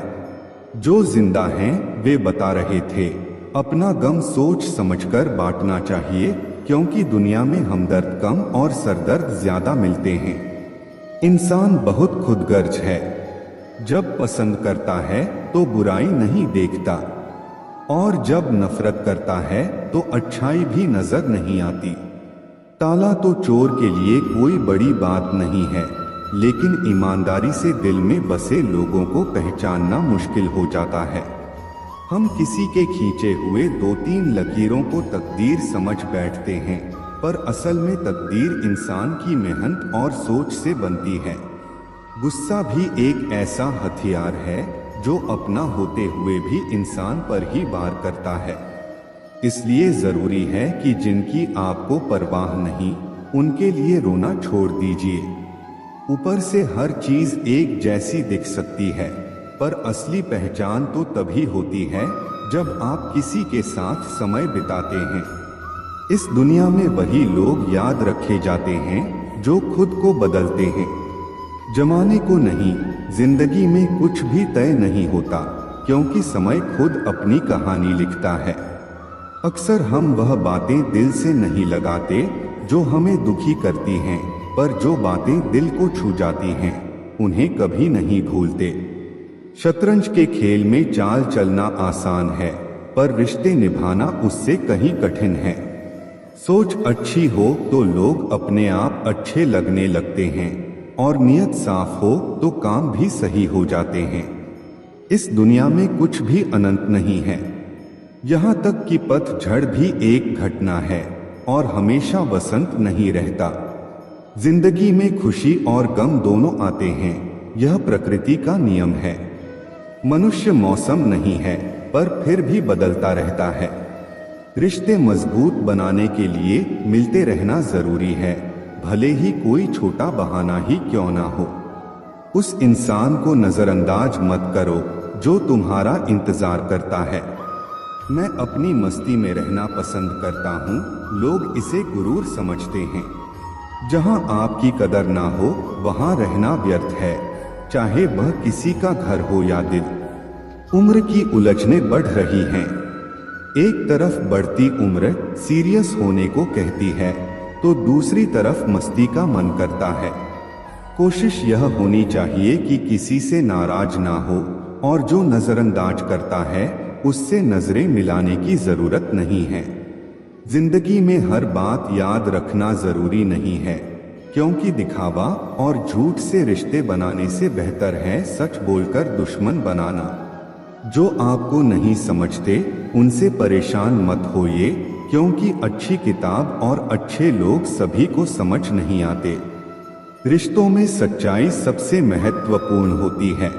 जो जिंदा हैं वे बता रहे थे, अपना गम सोच समझकर बांटना चाहिए, क्योंकि दुनिया में हमदर्द कम और सरदर्द ज्यादा मिलते हैं। इंसान बहुत खुदगर्ज है। जब पसंद करता है तो बुराई नहीं देखता, और जब नफरत करता है तो अच्छाई भी नजर नहीं आती। ताला तो चोर के लिए कोई बड़ी बात नहीं है, लेकिन ईमानदारी से दिल में बसे लोगों को पहचानना मुश्किल हो जाता है। हम किसी के खींचे हुए 2-3 लकीरों को तकदीर समझ बैठते हैं, पर असल में तकदीर इंसान की मेहनत और सोच से बनती है। गुस्सा भी एक ऐसा हथियार है जो अपना होते हुए भी इंसान पर ही वार करता है। इसलिए जरूरी है कि जिनकी आपको परवाह नहीं, उनके लिए रोना छोड़ दीजिए। ऊपर से हर चीज एक जैसी दिख सकती है, पर असली पहचान तो तभी होती है जब आप किसी के साथ समय बिताते हैं। इस दुनिया में वही लोग याद रखे जाते हैं जो खुद को बदलते हैं। जमाने को नहीं, जिंदगी में कुछ भी तय नहीं होता, क्योंकि समय खुद अपनी कहानी लिखता है। अक्सर हम वह बातें दिल से नहीं लगाते जो हमें दुखी करती हैं, पर जो बातें दिल को छू जाती हैं उन्हें कभी नहीं भूलते। शतरंज के खेल में चाल चलना आसान है, पर रिश्ते निभाना उससे कहीं कठिन है। सोच अच्छी हो तो लोग अपने आप अच्छे लगने लगते हैं, और नियत साफ हो तो काम भी सही हो जाते हैं। इस दुनिया में कुछ भी अनंत नहीं है, यहाँ तक कि पतझड़ भी एक घटना है, और हमेशा वसंत नहीं रहता। जिंदगी में खुशी और गम दोनों आते हैं, यह प्रकृति का नियम है। मनुष्य मौसम नहीं है, पर फिर भी बदलता रहता है। रिश्ते मजबूत बनाने के लिए मिलते रहना जरूरी है, भले ही कोई छोटा बहाना ही क्यों ना हो। उस इंसान को नजरअंदाज मत करो जो तुम्हारा इंतजार करता है। मैं अपनी मस्ती में रहना पसंद करता हूँ, लोग इसे गुरूर समझते हैं। जहाँ आपकी कदर ना हो वहाँ रहना व्यर्थ है, चाहे वह किसी का घर हो या दिल। उम्र की उलझनें बढ़ रही हैं। एक तरफ बढ़ती उम्र सीरियस होने को कहती है, तो दूसरी तरफ मस्ती का मन करता है। कोशिश यह होनी चाहिए कि किसी से नाराज ना हो, और जो नजरअंदाज करता है उससे नजरें मिलाने की जरूरत नहीं है। जिंदगी में हर बात याद रखना जरूरी नहीं है, क्योंकि दिखावा और झूठ से रिश्ते बनाने से बेहतर है सच बोलकर दुश्मन बनाना। जो आपको नहीं समझते उनसे परेशान मत होइए, क्योंकि अच्छी किताब और अच्छे लोग सभी को समझ नहीं आते। रिश्तों में सच्चाई सबसे महत्वपूर्ण होती है।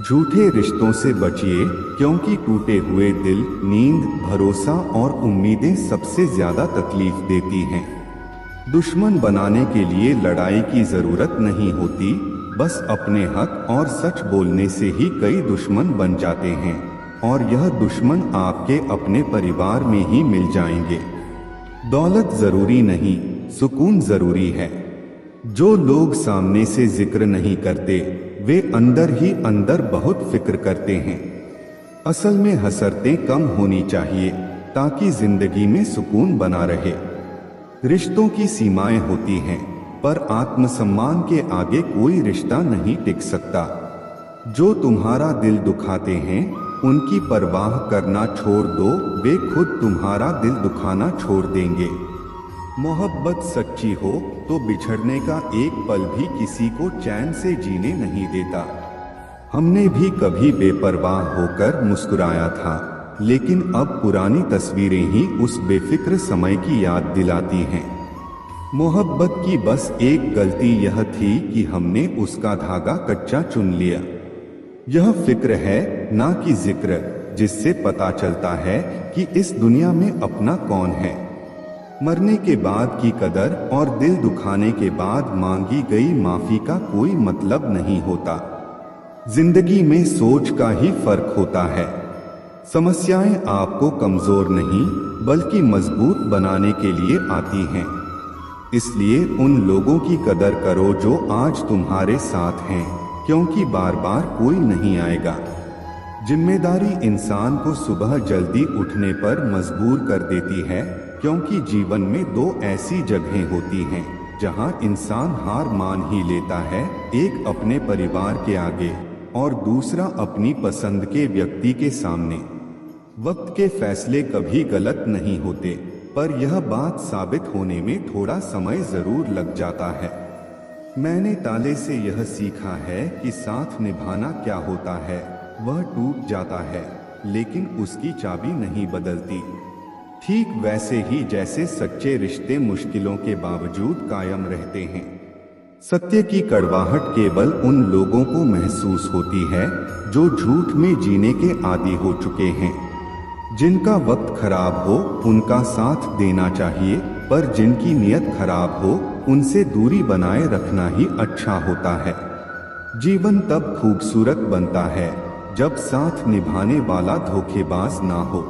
झूठे रिश्तों से बचिए, क्योंकि टूटे हुए दिल, नींद, भरोसा और उम्मीदें सबसे ज्यादा तकलीफ देती हैं। दुश्मन बनाने के लिए लड़ाई की जरूरत नहीं होती, बस अपने हक और सच बोलने से ही कई दुश्मन बन जाते हैं, और यह दुश्मन आपके अपने परिवार में ही मिल जाएंगे। दौलत जरूरी नहीं, सुकून जरूरी है। जो लोग सामने से जिक्र नहीं करते वे अंदर ही अंदर बहुत फिक्र करते हैं। असल में हसरतें कम होनी चाहिए, ताकि जिंदगी में सुकून बना रहे। रिश्तों की सीमाएं होती हैं, पर आत्मसम्मान के आगे कोई रिश्ता नहीं टिक सकता। जो तुम्हारा दिल दुखाते हैं उनकी परवाह करना छोड़ दो, वे खुद तुम्हारा दिल दुखाना छोड़ देंगे। मोहब्बत सच्ची हो तो बिछड़ने का एक पल भी किसी को चैन से जीने नहीं देता। हमने भी कभी बेपरवाह होकर मुस्कुराया था, लेकिन अब पुरानी तस्वीरें ही उस बेफिक्र समय की याद दिलाती हैं। मोहब्बत की बस एक गलती यह थी कि हमने उसका धागा कच्चा चुन लिया। यह फिक्र है ना कि जिक्र, जिससे पता चलता है कि इस दुनिया में अपना कौन है। मरने के बाद की कदर और दिल दुखाने के बाद मांगी गई माफी का कोई मतलब नहीं होता। जिंदगी में सोच का ही फर्क होता है। समस्याएं आपको कमजोर नहीं बल्कि मजबूत बनाने के लिए आती हैं। इसलिए उन लोगों की कदर करो जो आज तुम्हारे साथ हैं, क्योंकि बार बार कोई नहीं आएगा। जिम्मेदारी इंसान को सुबह जल्दी उठने पर मजबूर कर देती है, क्योंकि जीवन में दो ऐसी जगहें होती हैं जहां इंसान हार मान ही लेता है, एक अपने परिवार के आगे और दूसरा अपनी पसंद के व्यक्ति के सामने। वक्त के फैसले कभी गलत नहीं होते, पर यह बात साबित होने में थोड़ा समय जरूर लग जाता है। मैंने ताले से यह सीखा है कि साथ निभाना क्या होता है। वह टूट जाता है लेकिन उसकी चाबी नहीं बदलती। ठीक वैसे ही जैसे सच्चे रिश्ते मुश्किलों के बावजूद कायम रहते हैं। सत्य की कड़वाहट केवल उन लोगों को महसूस होती है जो झूठ में जीने के आदी हो चुके हैं। जिनका वक्त खराब हो उनका साथ देना चाहिए, पर जिनकी नीयत खराब हो उनसे दूरी बनाए रखना ही अच्छा होता है। जीवन तब खूबसूरत बनता है जब साथ निभाने वाला धोखेबाज ना हो।